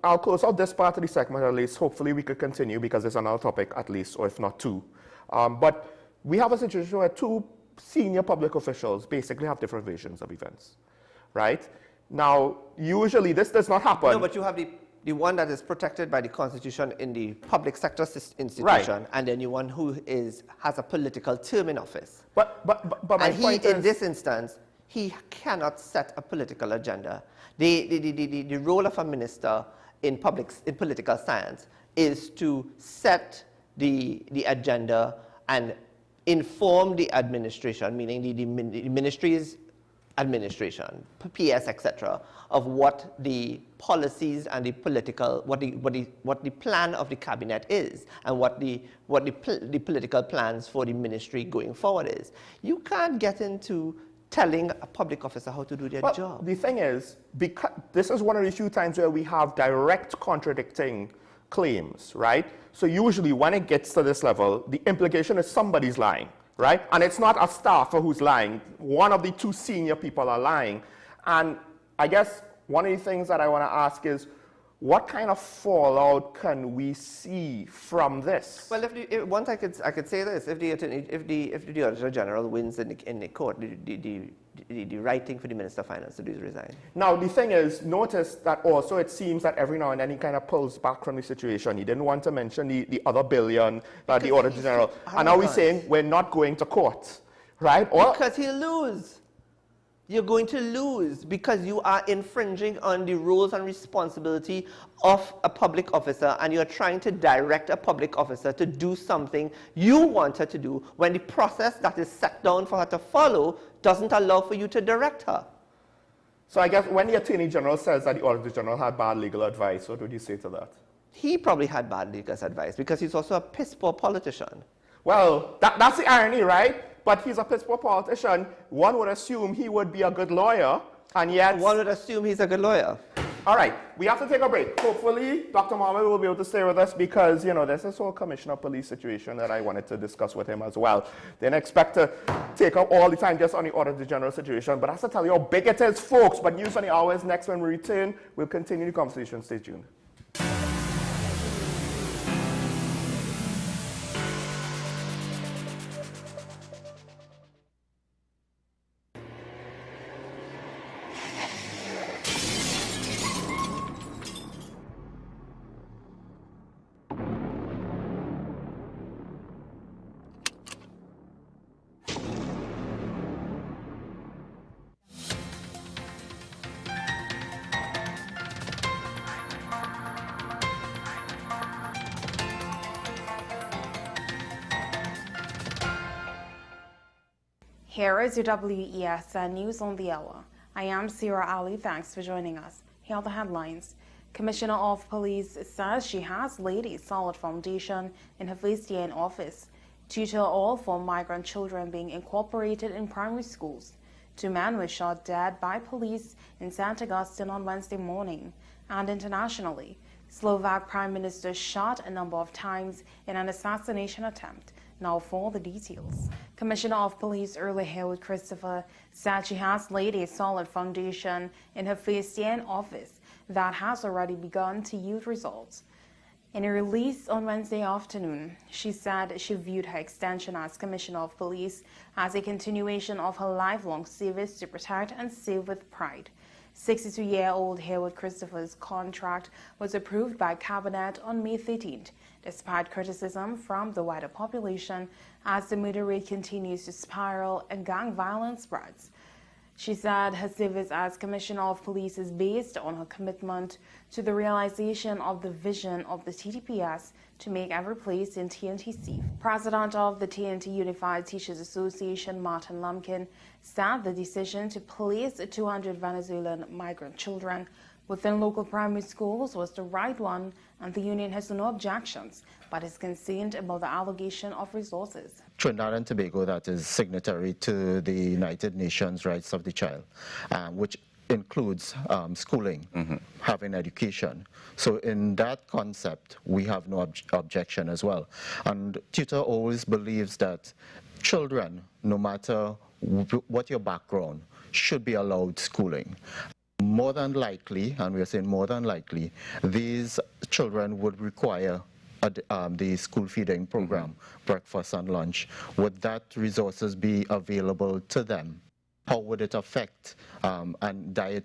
I'll close out this part of the segment at least. Hopefully we could continue because there's another topic at least, or if not two. But we have a situation where two senior public officials basically have different versions of events, right? Now, usually this does not happen. No, but you have the one that is protected by the Constitution in the public sector institution, right, and then the one who has a political term in office. But my point is, in this instance, he cannot set a political agenda. The role of a minister in political science is to set the agenda and inform the administration, meaning the ministry's administration, PS, etc., of what the policies and the political, what the plan of the cabinet is, and what the political plans for the ministry going forward is. You can't get into telling a public officer how to do their job. The thing is, because this is one of the few times where we have direct contradicting claims, right? So usually when it gets to this level, the implication is somebody's lying, right? And it's not a staffer who's lying. One of the two senior people are lying. And I guess one of the things that I want to ask is, what kind of fallout can we see from this? Well, once I could say this: if the Auditor General wins in the court, the right thing for the Minister of Finance to do is resign. Now the thing is, notice that also it seems that every now and then he kind of pulls back from the situation. He didn't want to mention the other billion that the Auditor General, and now he's saying we're not going to court, right? Because he'll lose. You're going to lose because you are infringing on the roles and responsibility of a public officer, and you're trying to direct a public officer to do something you want her to do when the process that is set down for her to follow doesn't allow for you to direct her. So I guess when the Attorney General says that the Auditor General had bad legal advice, what would you say to that? He probably had bad legal advice because he's also a piss-poor politician. Well, that's the irony, right? But he's a piss-poor politician. One would assume he would be a good lawyer, and yet... One would assume he's a good lawyer. All right, we have to take a break. Hopefully, Dr. Bmobile will be able to stay with us because, you know, there's this whole Commissioner of Police situation that I wanted to discuss with him as well. Didn't expect to take up all the time just on the Auditor General situation, but I have to tell you how big it is, folks. But news on the hour is next. When we return, we'll continue the conversation. Stay tuned. Here is your WESN News on the Hour. I am Sira Ali. Thanks for joining us. Here are the headlines. Commissioner of Police says she has laid a solid foundation in her first year in office. Tutor all for migrant children being incorporated in primary schools. 2 men were shot dead by police in St. Augustine on Wednesday morning. And internationally, Slovak Prime Minister shot a number of times in an assassination attempt. Now for the details. Commissioner of Police Early Haywood Christopher said she has laid a solid foundation in her first year in office that has already begun to yield results. In a release on Wednesday afternoon, she said she viewed her extension as Commissioner of Police as a continuation of her lifelong service to protect and serve with pride. 62-year-old Haywood Christopher's contract was approved by Cabinet on May 13th, despite criticism from the wider population as the murder rate continues to spiral and gang violence spreads. She said her service as Commissioner of Police is based on her commitment to the realization of the vision of the TTPS to make every place in TNT safe. President of the TNT Unified Teachers Association, Martin Lumpkin, said the decision to place 200 Venezuelan migrant children within local primary schools was the right one, and the union has no objections, but is concerned about the allocation of resources. Trinidad and Tobago, that is signatory to the United Nations Rights of the Child, which includes schooling, having education. So in that concept, we have no objection as well. And Tutor always believes that children, no matter what your background, should be allowed schooling. More than likely, and we are saying more than likely, these children would require the school feeding program, breakfast and lunch. Would that resources be available to them? How would it affect and their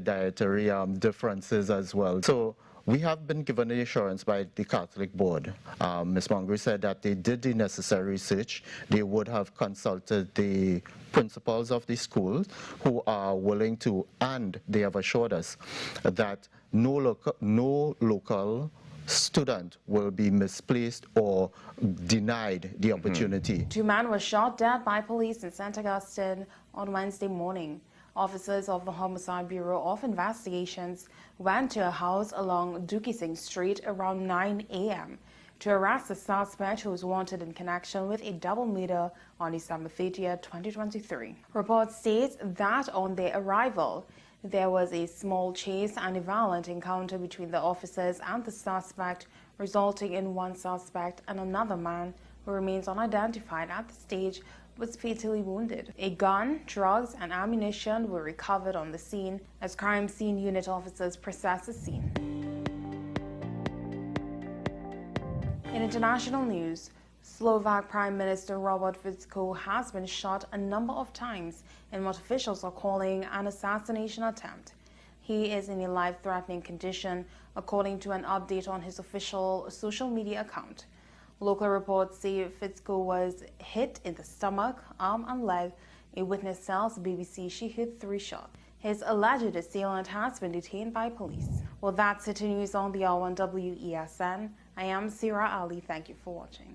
dietary differences as well? So we have been given the assurance by the Catholic Board. Ms. Mongery said that they did the necessary research. They would have consulted the principals of the schools who are willing to, and they have assured us that no local student will be misplaced or denied the opportunity. 2 men were shot dead by police in St. Augustine on Wednesday morning. Officers of the Homicide Bureau of Investigations went to a house along Dookie Singh Street around 9 a.m. to arrest a suspect who was wanted in connection with a double murder on December 30, 2023. Reports state that on their arrival, there was a small chase and a violent encounter between the officers and the suspect, resulting in one suspect and another man, who remains unidentified at the stage, was fatally wounded. A gun, drugs, and ammunition were recovered on the scene as crime scene unit officers processed the scene. In international news, Slovak Prime Minister Robert Fico has been shot a number of times in what officials are calling an assassination attempt. He is in a life-threatening condition, according to an update on his official social media account. Local reports say Fico was hit in the stomach, arm, and leg. A witness tells BBC she heard 3 shots. His alleged assailant has been detained by police. Well, that's City News on the hour on WESN. I am Sira Ali. Thank you for watching.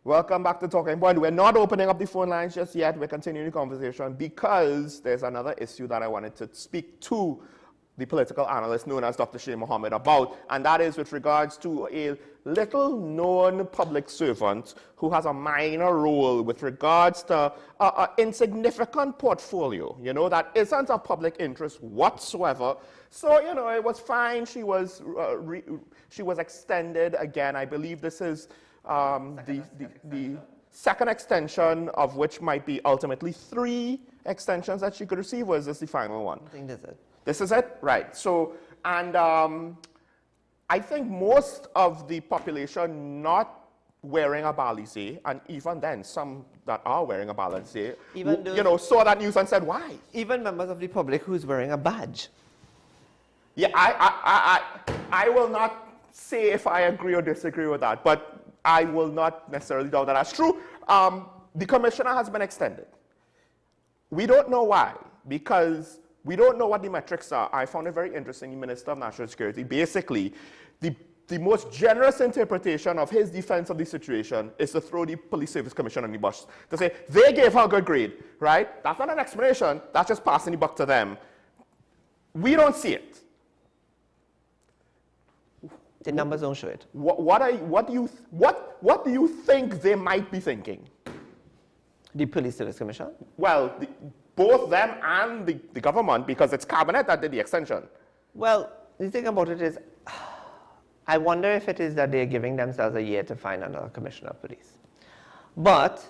Welcome back to Talking Point. We're not opening up the phone lines just yet. We're continuing the conversation because there's another issue that I wanted to speak to the political analyst known as Dr. Shea Mohammed about, and that is with regards to a little-known public servant who has a minor role with regards to an insignificant portfolio, that isn't of public interest whatsoever. So, it was fine. She was extended again. I believe this is the second extension, of which might be ultimately 3 extensions that she could receive, or is this the final one? I think that's it. This is it? Right. So, and I think most of the population not wearing a balise, and even then, some that are wearing a balise, saw that news and said, why? Even members of the public who's wearing a badge. Yeah, I will not say if I agree or disagree with that, but I will not necessarily doubt that that's true. The commissioner has been extended. We don't know why, because we don't know what the metrics are. I found it very interesting, the Minister of National Security. Basically, the most generous interpretation of his defense of the situation is to throw the Police Service Commission on the bus. To say, they gave her a good grade, right? That's not an explanation. That's just passing the buck to them. We don't see it. The numbers don't show it. What do you think they might be thinking? The Police Service Commission? Well, both them and the government, because it's Cabinet that did the extension. Well, the thing about it is, I wonder if it is that they're giving themselves a year to find another Commissioner of Police. But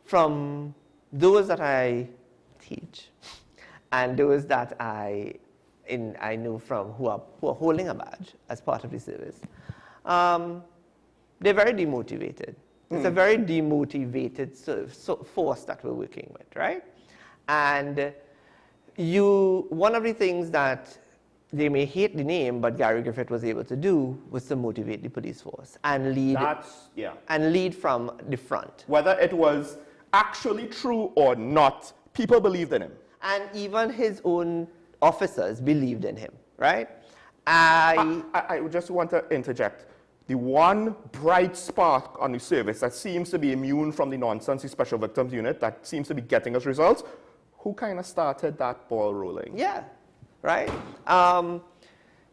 from those that I teach, and those that I knew from who are holding a badge as part of the service, they're very demotivated. It's a very demotivated force that we're working with, right? And one of the things that they may hate the name, but Gary Griffith was able to do was to motivate the police force and lead from the front. Whether it was actually true or not, people believed in him. And even his own officers believed in him, right? I just want to interject. The one bright spark on the service that seems to be immune from the nonsense, the Special Victims Unit, that seems to be getting us results, who kind of started that ball rolling? Yeah, right?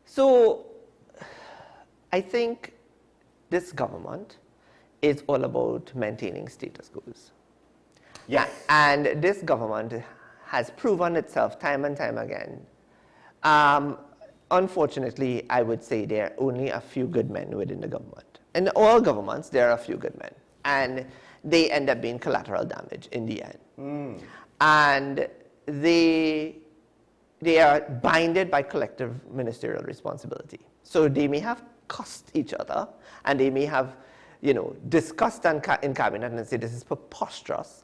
So I think this government is all about maintaining status quos. Yes. And this government has proven itself time and time again. Unfortunately, I would say there are only a few good men within the government. In all governments, there are a few good men. And they end up being collateral damage in the end. And they are binded by collective ministerial responsibility. So they may have cussed each other, and they may have, discussed in cabinet and say this is preposterous,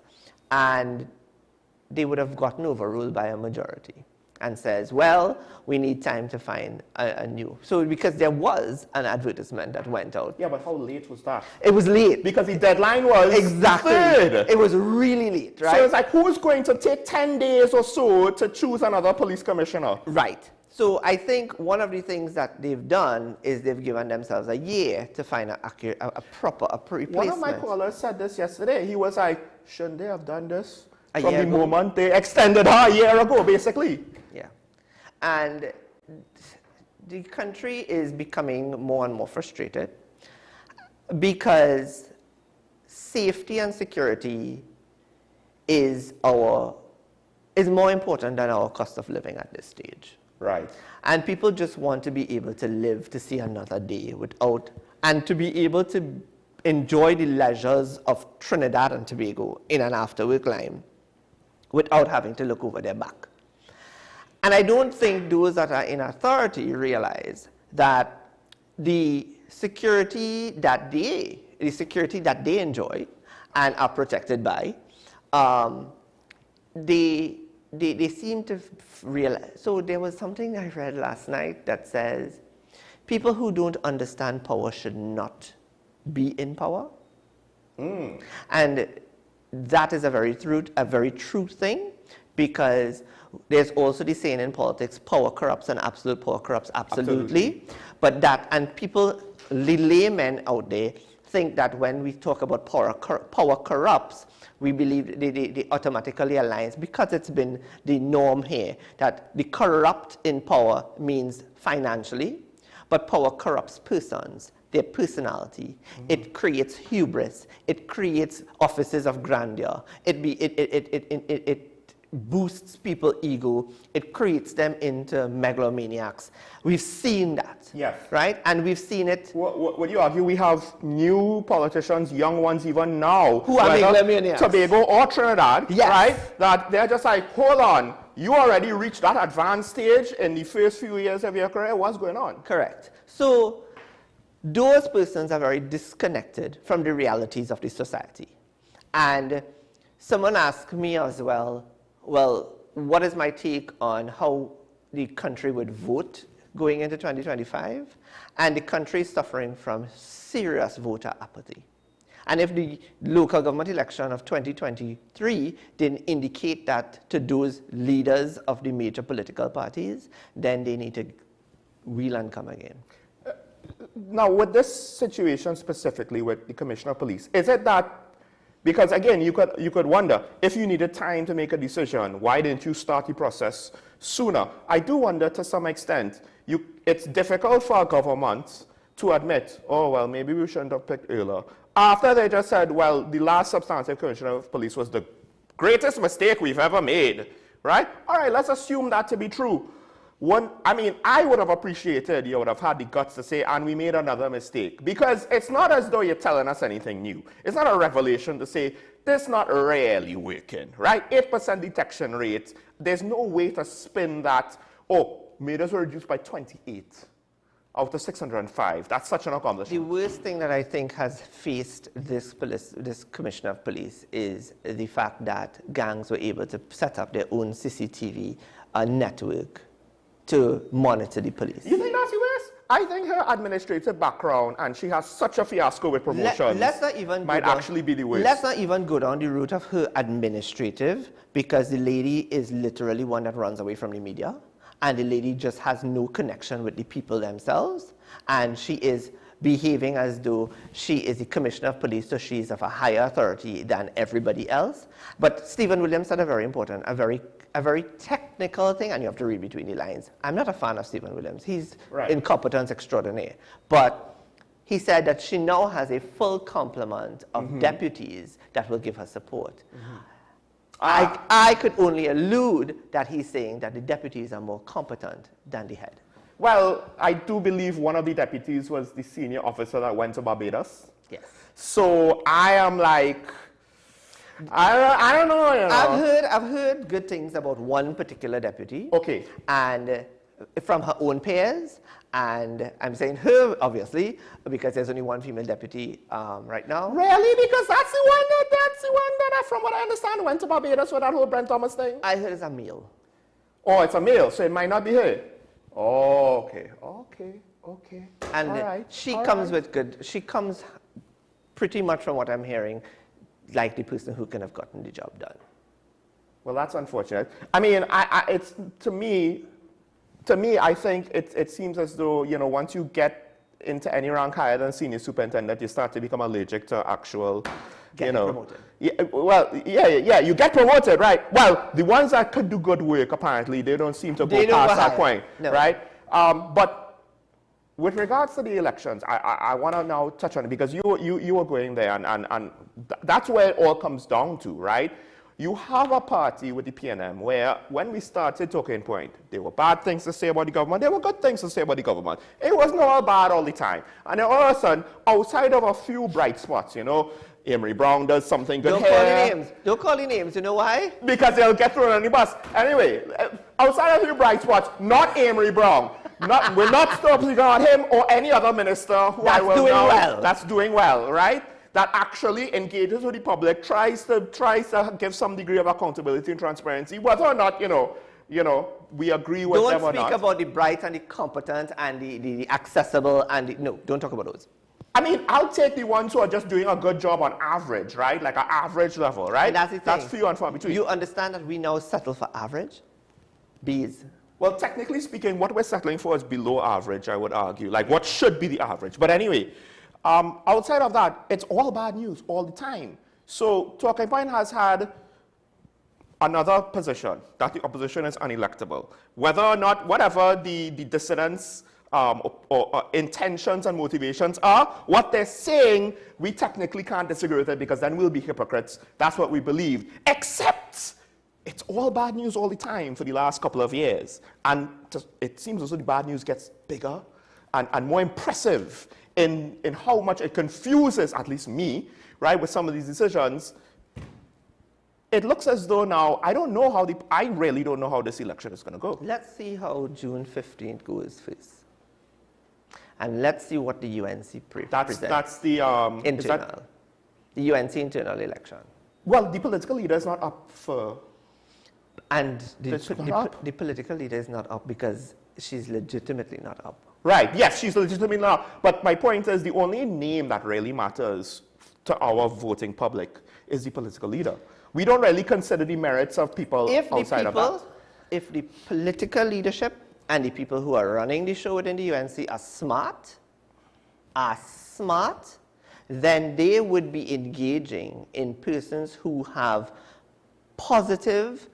and they would have gotten overruled by a majority and says, well, we need time to find a new. So because there was an advertisement that went out. Yeah, but how late was that? It was late. Because the deadline was exactly. third. It was really late, right? So it's like, who's going to take 10 days or so to choose another police commissioner? Right. So I think one of the things that they've done is they've given themselves a year to find a proper replacement. One of my callers said this yesterday. He was like, shouldn't they have done this from the moment they extended her a year ago, basically? Yeah. And the country is becoming more and more frustrated because safety and security is more important than our cost of living at this stage. Right. And people just want to be able to live to see another day and to be able to enjoy the leisures of Trinidad and Tobago in an after-work line without having to look over their back. And I don't think those that are in authority realize that the security that they enjoy and are protected by, they seem to realize. So there was something I read last night that says people who don't understand power should not be in power. And that is a very true thing, because there's also the saying in politics, power corrupts and absolute power corrupts absolutely. But people, the laymen out there, think that when we talk about power corrupts, we believe they automatically align, because it's been the norm here that the corrupt in power means financially, but power corrupts persons, their personality. It creates hubris. It creates offices of grandeur. It boosts people's ego. It creates them into megalomaniacs. We've seen that. Yes. Right? And we've seen it. Would you argue we have new politicians, young ones even now, who are megalomaniacs? Tobago or Trinidad, yes. right? That they're just like, hold on, you already reached that advanced stage in the first few years of your career. What's going on? Correct. So those persons are very disconnected from the realities of the society. And someone asked me as well, what is my take on how the country would vote going into 2025? And the country is suffering from serious voter apathy. And if the local government election of 2023 didn't indicate that to those leaders of the major political parties, then they need to wheel and come again. Now, with this situation specifically with the Commissioner of Police, is it that, because again, you could wonder, if you needed time to make a decision, why didn't you start the process sooner? I do wonder, to some extent, it's difficult for a government to admit, oh, well, maybe we shouldn't have picked earlier. After they just said, well, the last substantive Commissioner of Police was the greatest mistake we've ever made, right? All right, let's assume that to be true. I would have appreciated you would have had the guts to say, and we made another mistake. Because it's not as though you're telling us anything new. It's not a revelation to say, this is not really working, right? 8% detection rate. There's no way to spin that, oh, murders were reduced by 28. out of 605. That's such an accomplishment. The worst thing that I think has faced this commissioner of police is the fact that gangs were able to set up their own CCTV network to monitor the police. You think that's the worst? I think her administrative background, and she has such a fiasco with promotions, might actually be the worst. Let's not even go down the route of her administrative, because the lady is literally one that runs away from the media, and the lady just has no connection with the people themselves, and she is behaving as though she is the commissioner of police, so she is of a higher authority than everybody else. But Stephen Williams said a very important, a very technical thing, and you have to read between the lines. I'm not a fan of Stephen Williams. He's incompetence extraordinaire. But he said that she now has a full complement of deputies that will give her support. I could only allude that he's saying that the deputies are more competent than the head. Well, I do believe one of the deputies was the senior officer that went to Barbados. Yes. So I am like, I don't know, you know. I've heard good things about one particular deputy. Okay. And from her own peers, and I'm saying her, obviously, because there's only one female deputy right now. Really? Because that's the one that, from what I understand, went to Barbados with that whole Brent Thomas thing? I heard it's a male. Oh, it's a male, so it might not be her. Oh, okay. And she comes pretty much, from what I'm hearing, like the person who can have gotten the job done. Well, that's unfortunate. I mean, it's to me, I think it seems as though, you know, once you get into any rank higher than senior superintendent, you start to become allergic to actual, promoted. Yeah, you get promoted, right? Well, the ones that could do good work, apparently, they don't seem to go past that point, right? But with regards to the elections, I want to now touch on it, because you were going there, and that's where it all comes down to, right? You have a party with the PNM where, when we started talking point, there were bad things to say about the government, there were good things to say about the government. It wasn't all bad all the time. And then all of a sudden, outside of a few bright spots, you know, Amory Brown does something good here. Don't call any names. You know why? Because they'll get thrown on the bus. Anyway, outside of a few bright spots, not Amory Brown. We're not stopping on him or any other minister who that's doing well, right? That actually engages with the public, tries to give some degree of accountability and transparency, whether or not, you know, we agree with them or not. Don't speak about the bright and the competent and the accessible and no, don't talk about those. I mean, I'll take the ones who are just doing a good job on average, right? Like an average level, right? And that's the thing. That's few and far between. You understand that we now settle for average? B's. Well, technically speaking, what we're settling for is below average, I would argue. Like what should be the average. But anyway, outside of that, it's all bad news all the time. So Talking Point has had another position that the opposition is unelectable. Whether or not, whatever the dissidents' or intentions and motivations are, what they're saying, we technically can't disagree with it, because then we'll be hypocrites. That's what we believe. Except it's all bad news all the time for the last couple of years. And it seems as though the bad news gets bigger and more impressive in how much it confuses, at least me, right, with some of these decisions. It looks as though now, I really don't know how this election is going to go. Let's see how June 15th goes first. And let's see what the UNC presents. That's the internal. The UNC internal election. Well, the political leader is not up for... And the political leader is not up because she's legitimately not up. Right, yes, she's legitimately not up. But my point is, the only name that really matters to our voting public is the political leader. We don't really consider the merits of people outside of that. If the political leadership and the people who are running the show within the UNC are smart, then they would be engaging in persons who have positive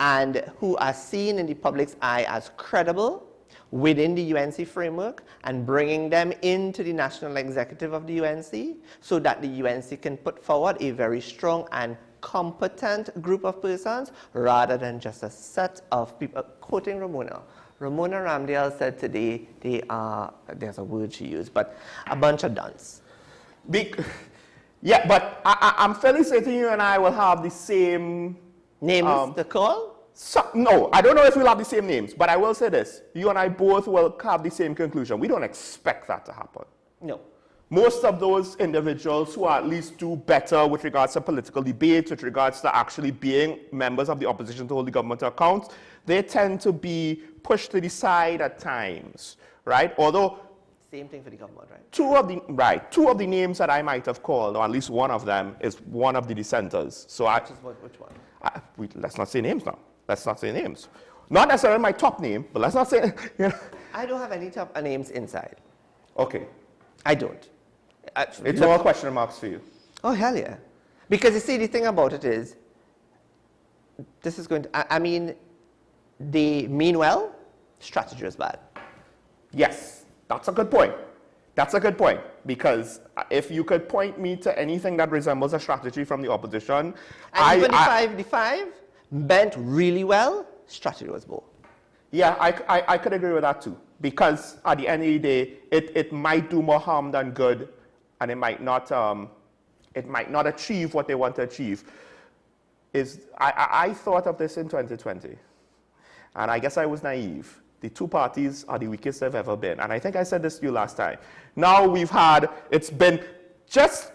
and who are seen in the public's eye as credible within the UNC framework, and bringing them into the national executive of the UNC so that the UNC can put forward a very strong and competent group of persons rather than just a set of people. Quoting Ramona Ramdale said today, there's a word she used, but a bunch of dunce. Yeah, but I'm fairly certain you and I will have the same... Names to call? No, I don't know if we'll have the same names, but I will say this. You and I both will have the same conclusion. We don't expect that to happen. No. Most of those individuals who at least do better with regards to political debates, with regards to actually being members of the opposition to hold the government to account, they tend to be pushed to the side at times, right? Although same thing for the government, right? Two of the names that I might have called, or at least one of them, is one of the dissenters. So which one? Let's not say names now. Let's not say names. Not necessarily my top name, but let's not say. You know. I don't have any top names inside. Okay. I don't. It's all question marks for you. Oh, hell yeah. Because you see, the thing about it is, this is going to, I mean, they mean well, strategy is bad. Yes, that's a good point. That's a good point. Because if you could point me to anything that resembles a strategy from the opposition, and even the five meant really well, strategy was poor. Yeah, I could agree with that too. Because at the end of the day, it might do more harm than good, and it might not achieve what they want to achieve. I thought of this in 2020, and I guess I was naive. The two parties are the weakest they've ever been, and I think I said this to you last time. Now it's been just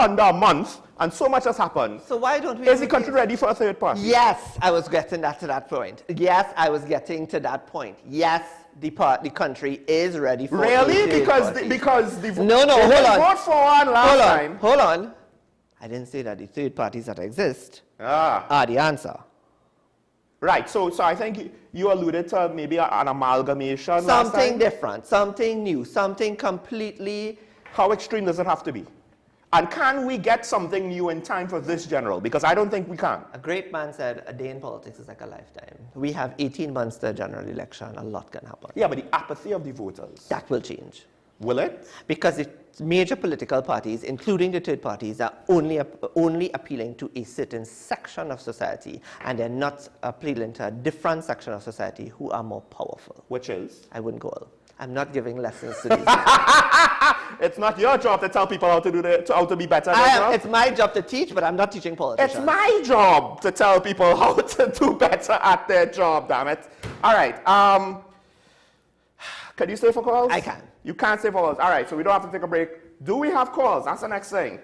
under a month, and so much has happened. So why don't we... Is the country ready for a third party? Yes, I was getting to that point. Yes, I was getting to that point. Yes, the country is ready for really? Because No, hold on. Vote for one last time. Hold on. I didn't say that the third parties that exist are the answer. Right, so I think you alluded to maybe an amalgamation. Something different, something new, something completely... How extreme does it have to be? And can we get something new in time for this general? Because I don't think we can. A great man said, a day in politics is like a lifetime. We have 18 months to a general election. A lot can happen. Yeah, but the apathy of the voters. That will change. Will it? Because the major political parties, including the third parties, are only appealing to a certain section of society, and they're not appealing to a different section of society who are more powerful. Which is? I wouldn't go all. I'm not giving lessons to these. It's not your job to tell people how to be better. It's my job to teach, but I'm not teaching politicians. It's my job to tell people how to do better at their job, damn it. All right. Can you stay for calls? I can. You can't stay for calls. All right, so we don't have to take a break. Do we have calls? That's the next thing.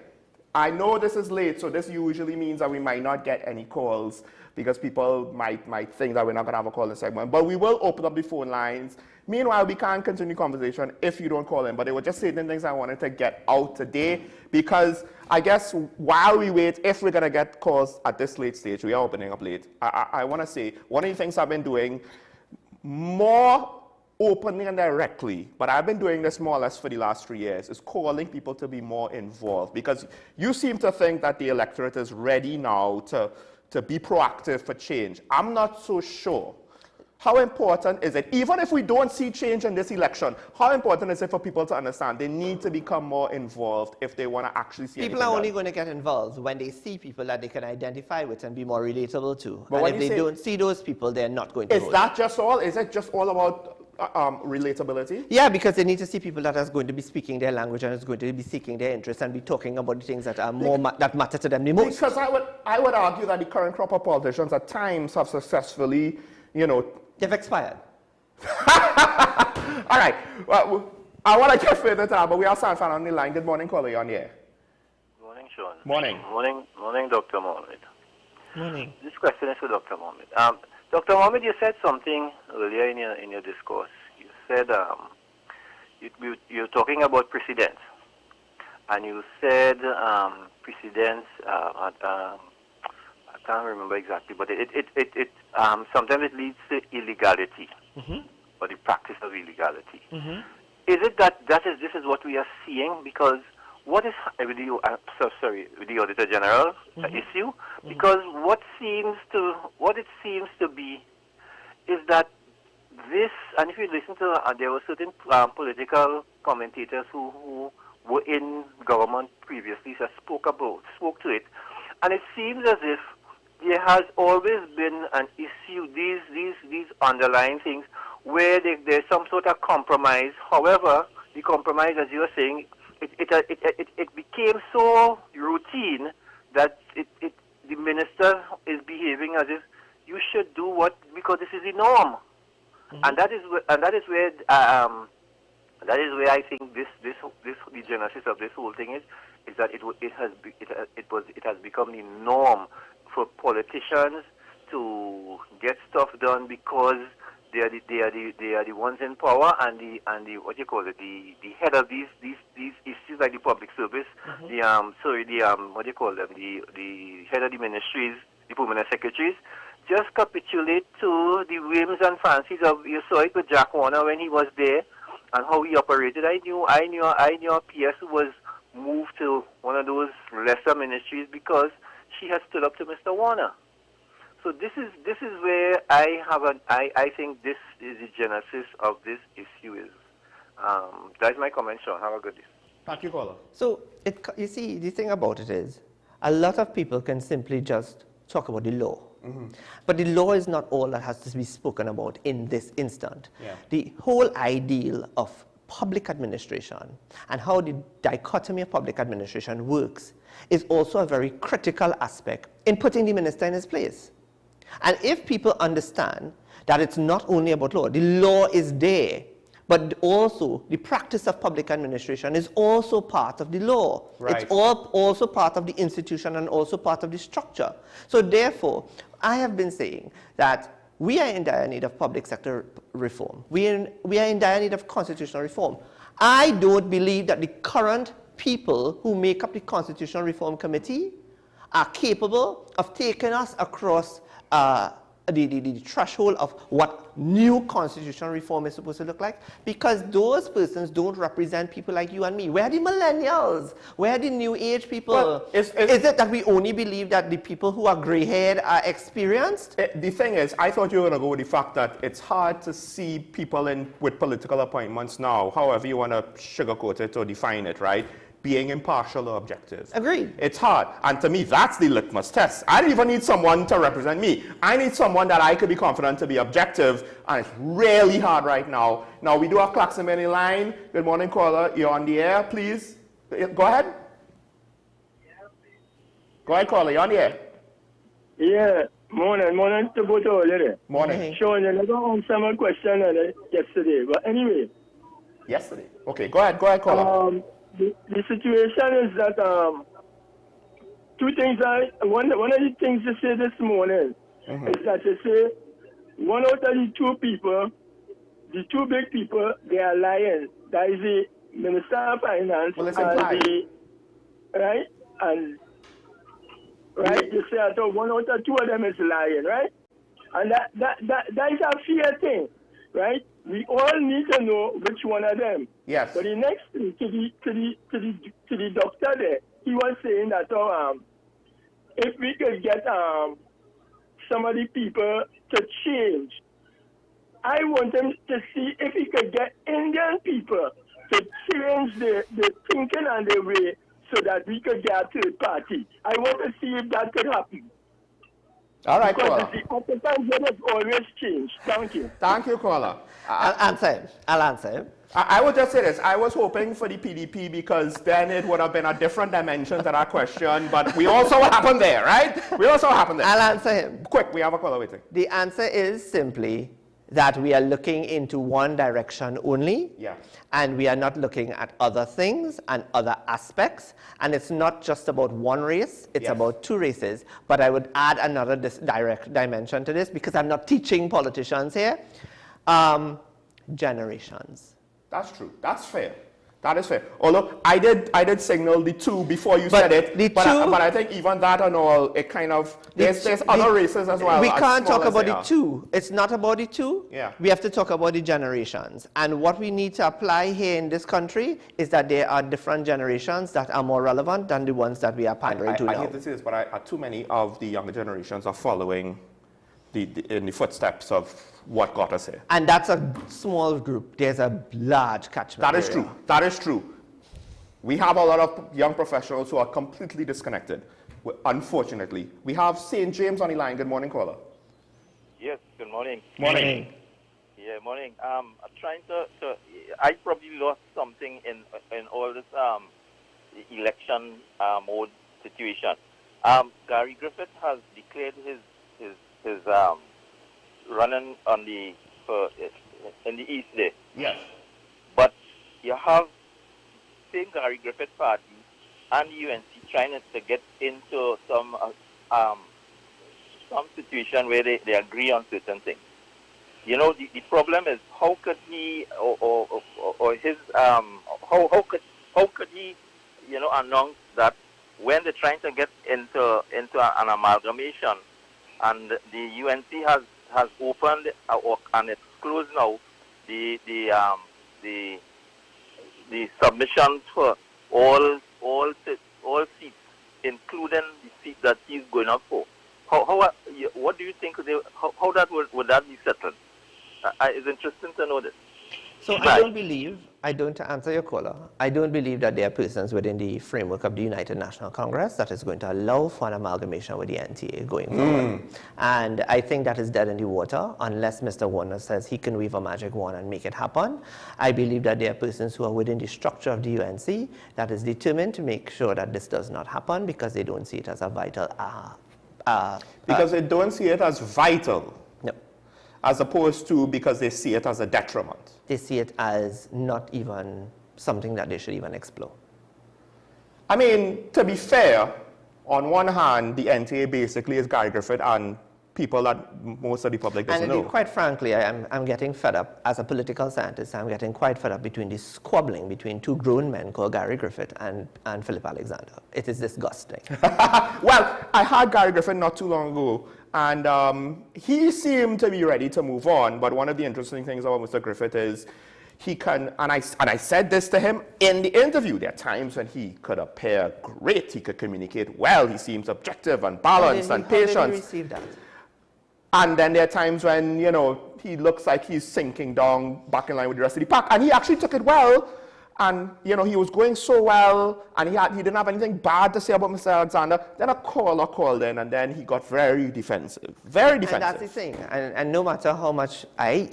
I know this is late, so this usually means that we might not get any calls because people might think that we're not going to have a call in this segment. But we will open up the phone lines. Meanwhile, we can't continue conversation if you don't call in. But they were just certain things I wanted to get out today because I guess while we wait, if we're going to get calls at this late stage, we are opening up late. I want to say one of the things I've been doing more openly and directly, but I've been doing this more or less for the last 3 years, is calling people to be more involved because you seem to think that the electorate is ready now to be proactive for change. I'm not so sure. How important is it, even if we don't see change in this election, how important is it for people to understand they need to become more involved if they want to actually see people are only going to get involved when they see people that they can identify with and be more relatable to. But and if they don't see those people, they're not going to vote. Is that just all? Is it just all about relatability? Yeah, because they need to see people that are going to be speaking their language and is going to be seeking their interests and be talking about the things that are more that matter to them the most. Because I would argue that the current crop of politicians at times have successfully, they've expired. All right. Well, I want to get further down, but we are fan on the line. Good morning, caller. You're on the air. Morning, Sean. Morning. Morning, Dr. Mohammed. Morning. This question is for Dr. Mohammed. Dr. Mohammed, you said something earlier in your discourse. You said you're talking about precedents, and you said precedents. I can't remember exactly, but it sometimes it leads to illegality, or the practice of illegality. Is it this is what we are seeing? Because what is with the Auditor General issue? Because what it seems to be is that this, and if you listen to, there were certain political commentators who were in government previously that spoke to it, and it seems as if there has always been an issue, these underlying things, where there's some sort of compromise. However, the compromise, as you were saying, it became so routine that the minister is behaving as if you should do what, because this is the norm. And that is where I think the genesis of this whole thing is that it has become the norm for politicians to get stuff done because they are the ones in power, and the what you call it, the head of these issues, like the public service, what do you call them, the head of the ministries, the permanent secretaries, just capitulate to the whims and fancies of, you saw it with Jack Warner when he was there and how he operated. I knew a PS who was moved to one of those lesser ministries because she had stood up to Mr. Warner. So this is where I think this is the genesis of this issue. That's my comment, Sean. Have a good day. Thank you, caller. So you see, the thing about it is, a lot of people can simply just talk about the law. But the law is not all that has to be spoken about in this instant. Yeah. The whole ideal of public administration and how the dichotomy of public administration works is also a very critical aspect in putting the minister in his place. And if people understand that it's not only about law, the law is there, but also the practice of public administration is also part of the law. Right. It's also part of the institution and also part of the structure. So therefore, I have been saying that we are in dire need of public sector reform. We are in dire need of constitutional reform. I don't believe that the current people who make up the Constitutional Reform Committee are capable of taking us across the threshold of what new constitutional reform is supposed to look like, because those persons don't represent people like you and me. Where are the millennials? Where are the new age people? Well, is it that we only believe that the people who are gray-haired are experienced? The thing is, I thought you were going to go with the fact that it's hard to see people with political appointments now, however you want to sugarcoat it or define it, right? Being impartial or objective. Agreed. It's hard. And to me, that's the litmus test. I don't even need someone to represent me. I need someone that I could be confident to be objective, and it's really hard right now. Now, we do have Claxon in the line. Good morning, caller. You're on the air, please. Go ahead. Go ahead, caller. You're on the air. Yeah. Morning to both of you. Morning. Sean, you never answered my question yesterday. But anyway. Yesterday. Okay, go ahead, caller. The situation is that two things. One of the things you say this morning is that you say one out of the two people, the two big people, they are lying. That is the Minister of Finance and right? And right, you say that one out of two of them is lying, right? And that is a fair thing, right? We all need to know which one of them. Yes. But the next thing to the doctor there, he was saying that if we could get some of the people to change, I want him to see if he could get Indian people to change the thinking and the way so that we could get a third party. I want to see if that could happen. All right, because caller. the appetite has always changed. Thank you. Thank you, caller. I'll answer him. I would just say this. I was hoping for the PDP because then it would have been a different dimension to that question, but we also happened there, right? We also happened there. I'll answer him. Quick, we have a caller waiting. The answer is simply that we are looking into one direction only, and we are not looking at other things and other aspects, and it's not just about one race, it's about two races. But I would add another direct dimension to this, because I'm not teaching politicians here. Generations. That's true. That's fair. That is fair. Although I did signal the two before you said it, but I think even that and all, it kind of, there's other races as well. We can't talk about the two. It's not about the two. Yeah. We have to talk about the generations. And what we need to apply here in this country is that there are different generations that are more relevant than the ones that we are pandering to now. I hate to say this, but too many of the younger generations are following in the footsteps of what got us here. And that's a small group. There's a large catchment That is area. true. That is true. We have a lot of young professionals who are completely disconnected, unfortunately. We have St. James on the line. Good morning, caller. Yes, good morning. Morning. Yeah, morning. I'm trying to I probably lost something in all this election mode situation. Gary Griffith has declared his running on in the East there. Yes. But you have same Gary Griffith party and the UNC trying to get into some situation where they agree on certain things. You know, the problem is how could he or his how could he, you know, announce that when they're trying to get into an amalgamation and the UNC has opened and it's closed now the submissions for all seats, including the seat that he's going up for. What do you think? How that would that be settled? It's interesting to know this. So to answer your caller, I don't believe that there are persons within the framework of the United National Congress that is going to allow for an amalgamation with the NTA going forward. And I think that is dead in the water unless Mr. Warner says he can wave a magic wand and make it happen. I believe that there are persons who are within the structure of the UNC that is determined to make sure that this does not happen because they don't see it as a vital because they don't see it as vital. No. As opposed to because they see it as a detriment. They see it as not even something that they should even explore. I mean, to be fair, on one hand, the NTA basically is Gary Griffith and people that most of the public doesn't know. Quite frankly, I'm getting fed up. As a political scientist, I'm getting quite fed up between this squabbling between two grown men called Gary Griffith and Philip Alexander. It is disgusting. Well, I had Gary Griffith not too long ago, and he seemed to be ready to move on, but one of the interesting things about Mr. Griffith is he can, and I said this to him in the interview, there are times when he could appear great, he could communicate well, he seems objective and balanced and patient. How did he receive that? And then there are times when, you know, he looks like he's sinking down back in line with the rest of the pack, and he actually took it well. And, you know, he was going so well, and he didn't have anything bad to say about Mr. Alexander. Then a caller called in, and then he got very defensive. Very defensive. And that's the thing. And no matter how much I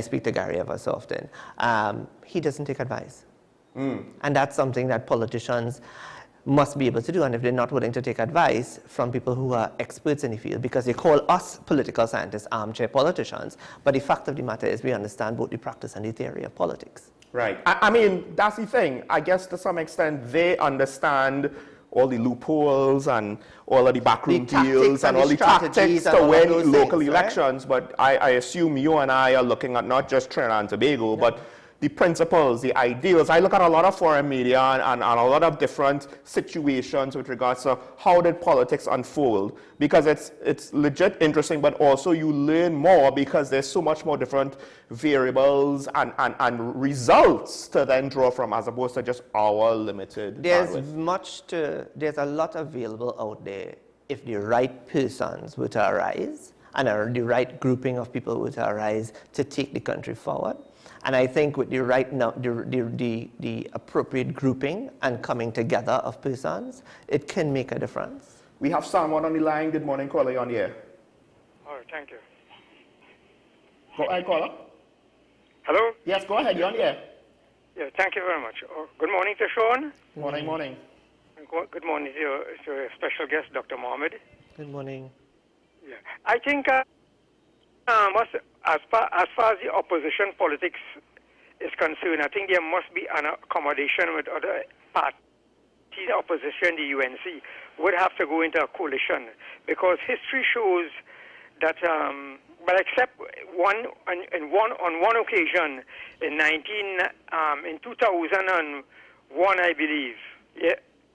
speak to Gary ever so often, he doesn't take advice. And that's something that politicians must be able to do. And if they're not willing to take advice from people who are experts in the field, because they call us political scientists armchair politicians, but the fact of the matter is we understand both the practice and the theory of politics. Right. I mean, that's the thing. I guess to some extent they understand all the loopholes and all of the backroom deals and all the tactics to win local elections. Right? But I assume you and I are looking at not just Trinidad and Tobago, but the principles, the ideals. I look at a lot of foreign media and a lot of different situations with regards to how did politics unfold, because it's legit interesting, but also you learn more because there's so much more different variables and results to then draw from as opposed to just our limited bandwidth. There's a lot available out there if the right persons were to arise and the right grouping of people were to arise to take the country forward. And I think with the appropriate grouping and coming together of persons, it can make a difference. We have someone on the line. Good morning, caller. You're on the air. All right, thank you. Go ahead, caller. Hello? Yes, go ahead. You're on the air. Yeah, thank you very much. Good morning to Sean. Morning, morning. Good morning to your special guest, Dr. Mohammed. Good morning. Yeah, I think as far as the opposition politics is concerned, I think there must be an accommodation with other parties. The opposition, the UNC, would have to go into a coalition because history shows that, but except on one occasion in 2001, I believe,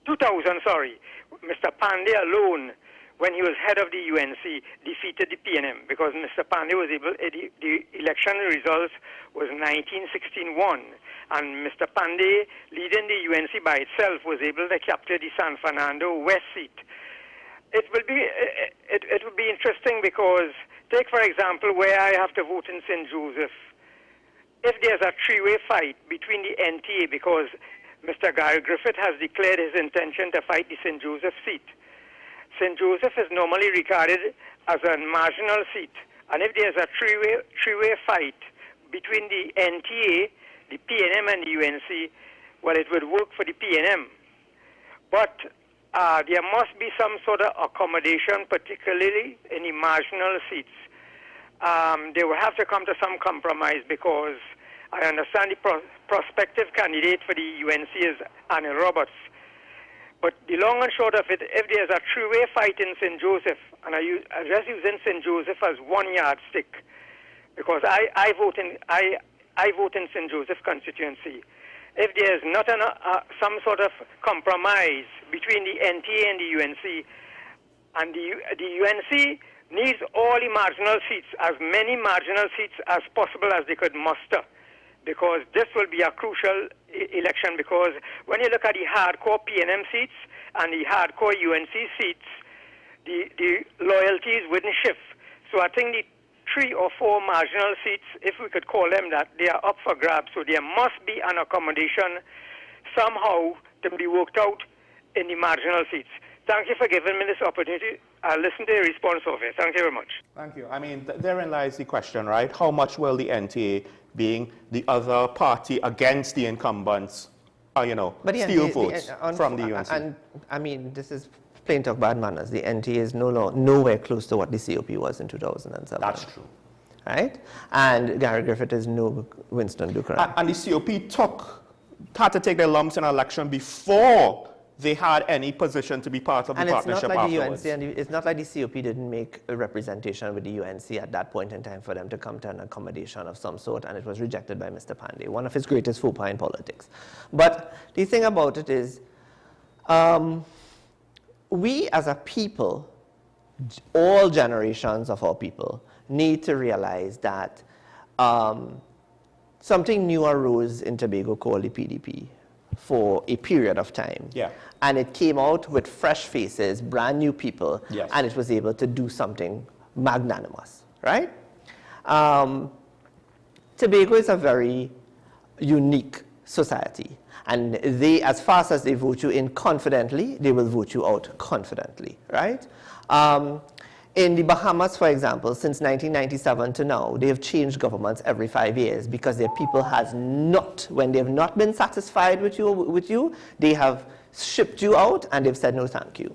2000, sorry, Mr. Pandey alone, when he was head of the UNC, defeated the PNM because Mr. Pandey was able, the election results was 1916-1, and Mr. Pandey, leading the UNC by itself, was able to capture the San Fernando West seat. It will be interesting because, take for example, where I have to vote in St. Joseph. If there's a three-way fight between the NTA because Mr. Gary Griffith has declared his intention to fight the St. Joseph seat, St. Joseph is normally regarded as a marginal seat, and if there's a three-way fight between the NTA, the PNM, and the UNC, well, it would work for the PNM. But there must be some sort of accommodation, particularly in the marginal seats. they will have to come to some compromise, because I understand the prospective candidate for the UNC is Anil Roberts. But the long and short of it, if there's a three-way fight in St. Joseph, and I'm just using St. Joseph as one yardstick, because I vote in St. Joseph constituency. If there's not some sort of compromise between the NTA and the UNC, and the UNC needs all the marginal seats, as many marginal seats as possible as they could muster, because this will be a crucial election, because when you look at the hardcore PNM seats and the hardcore UNC seats, the loyalties wouldn't shift. So I think the 3 or 4 marginal seats, if we could call them that, they are up for grabs. So there must be an accommodation somehow to be worked out in the marginal seats. Thank you for giving me this opportunity. I'll listen to your response of it. Thank you very much. Thank you. I mean, therein lies the question, right? How much will the NTA, being the other party against the incumbents, steal votes from the UNC? And I mean, this is plain talk bad manners. The NTA is nowhere close to what the COP was in 2007. That's true. Right? And Gary Griffith is no Winston Ducran. And the COP had to take their lumps in an election before they had any position to be part of the partnership afterwards. It's not like the COP didn't make a representation with the UNC at that point in time for them to come to an accommodation of some sort, and it was rejected by Mr. Pandey, one of his greatest faux pas in politics. But the thing about it is, we as a people, all generations of our people, need to realize that something new arose in Tobago called the PDP for a period of time. Yeah. And it came out with fresh faces, brand new people, yes. And it was able to do something magnanimous, right? Tobago is a very unique society. And they, as fast as they vote you in confidently, they will vote you out confidently, right? In the Bahamas, for example, since 1997 to now, they have changed governments every 5 years because their people has not, when they have not been satisfied with you, they have shipped you out and they've said no thank you.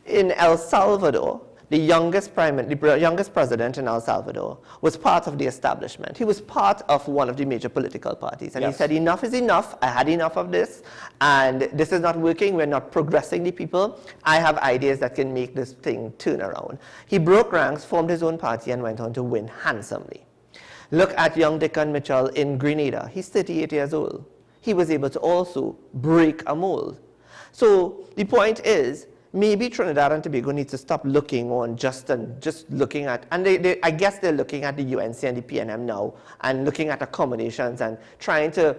In El Salvador, the youngest president in El Salvador was part of the establishment. He was part of one of the major political parties. And yes. He said, enough is enough. I had enough of this. And this is not working. We're not progressing the people. I have ideas that can make this thing turn around. He broke ranks, formed his own party, and went on to win handsomely. Look at young Dickon Mitchell in Grenada. He's 38 years old. He was able to also break a mold. So the point is, maybe Trinidad and Tobago needs to stop looking on just looking at, and I guess they're looking at the UNC and the PNM now, and looking at accommodations and trying to,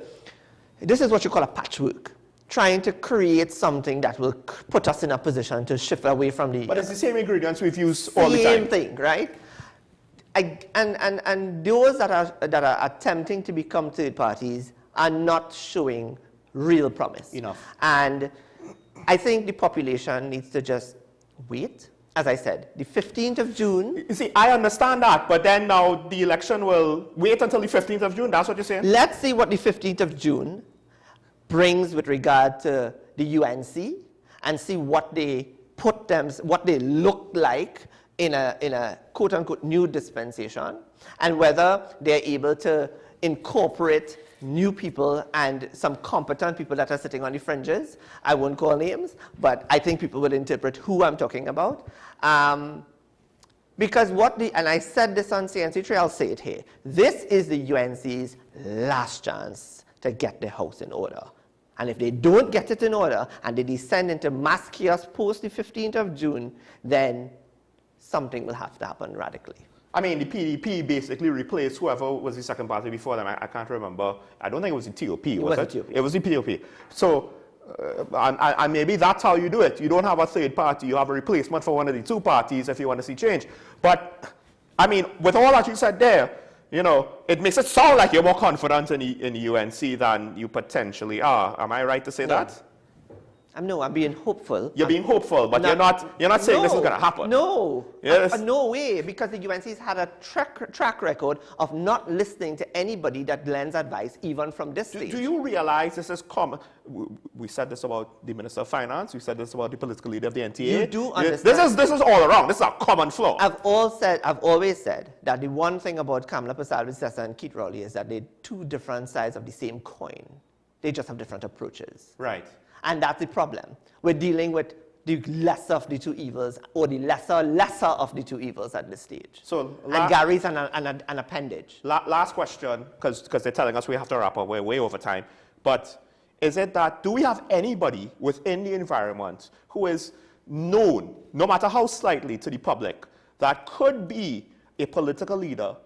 this is what you call a patchwork, trying to create something that will put us in a position to shift away from the... But it's the same ingredients we've used all the time. Same thing, right? And those that are attempting to become third parties are not showing real promise. Enough. And I think the population needs to just wait. As I said, the 15th of June. You see, I understand that, but then now the election will wait until the 15th of June. That's what you're saying? Let's see what the 15th of June brings with regard to the UNC and see what they look like in a quote-unquote new dispensation, and whether they're able to incorporate new people and some competent people that are sitting on the fringes. I won't call names, but I think people will interpret who I'm talking about. Because and I said this on CNC3, I'll say it here. This is the UNC's last chance to get their house in order. And if they don't get it in order and they descend into mass chaos post the 15th of June, then something will have to happen radically. I mean, the PDP basically replaced whoever was the second party before them. I can't remember. I don't think it was the TOP, was it? It was the TOP. So, and maybe that's how you do it. You don't have a third party. You have a replacement for one of the two parties if you want to see change. But, I mean, with all that you said there, it makes it sound like you're more confident in the UNC than you potentially are. Am I right to say that? No, I'm being hopeful. You're being hopeful, but you're not saying this is going to happen. No. Yes. No way, because the UNC's had a track record of not listening to anybody that lends advice, even from this stage. Do you realize this is common? We said this about the Minister of Finance. We said this about the political leader of the NTA. You do understand. This is all around. This is a common flaw. I've always said that the one thing about Kamala Persad-Vicessa and Keith Rowley is that they're two different sides of the same coin. They just have different approaches. Right. And that's the problem. We're dealing with the lesser of the two evils, or the lesser of the two evils at this stage. So, and Gary's an appendage. Last question, because they're telling us we have to wrap up. We're way over time. But is it that, do we have anybody within the environment who is known, no matter how slightly, to the public, that could be a political leader,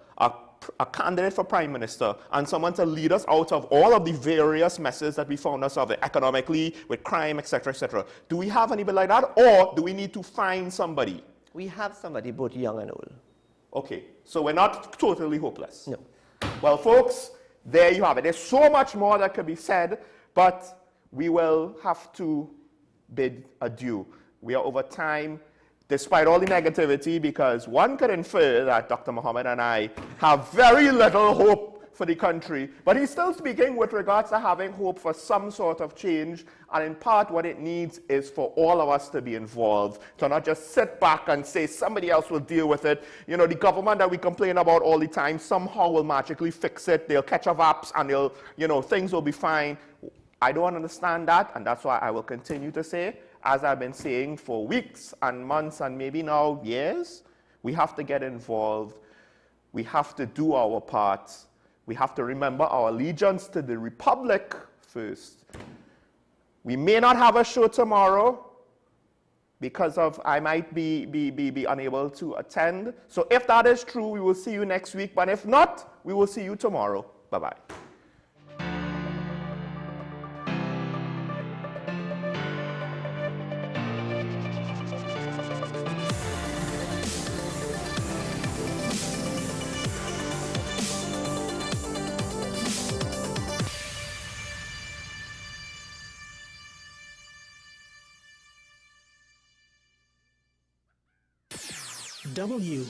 a candidate for prime minister, and someone to lead us out of all of the various messes that we found ourselves in economically, with crime, etc., etc.? Do we have anybody like that, or do we need to find somebody? We have somebody both young and old. Okay, so we're not totally hopeless. No. Well, folks, there you have it. There's so much more that could be said, but we will have to bid adieu. We are over time, despite all the negativity, because one could infer that Dr. Muhammad and I have very little hope for the country, but he's still speaking with regards to having hope for some sort of change, and in part what it needs is for all of us to be involved, to not just sit back and say somebody else will deal with it. You know, the government that we complain about all the time somehow will magically fix it. They'll catch up apps and they'll, you know, things will be fine. I don't understand that, and that's why I will continue to say, as I've been saying for weeks and months and maybe now years, we have to get involved. We have to do our part. We have to remember our allegiance to the Republic first. We may not have a show tomorrow because of I might be unable to attend. So if that is true, we will see you next week. But if not, we will see you tomorrow. Bye-bye. W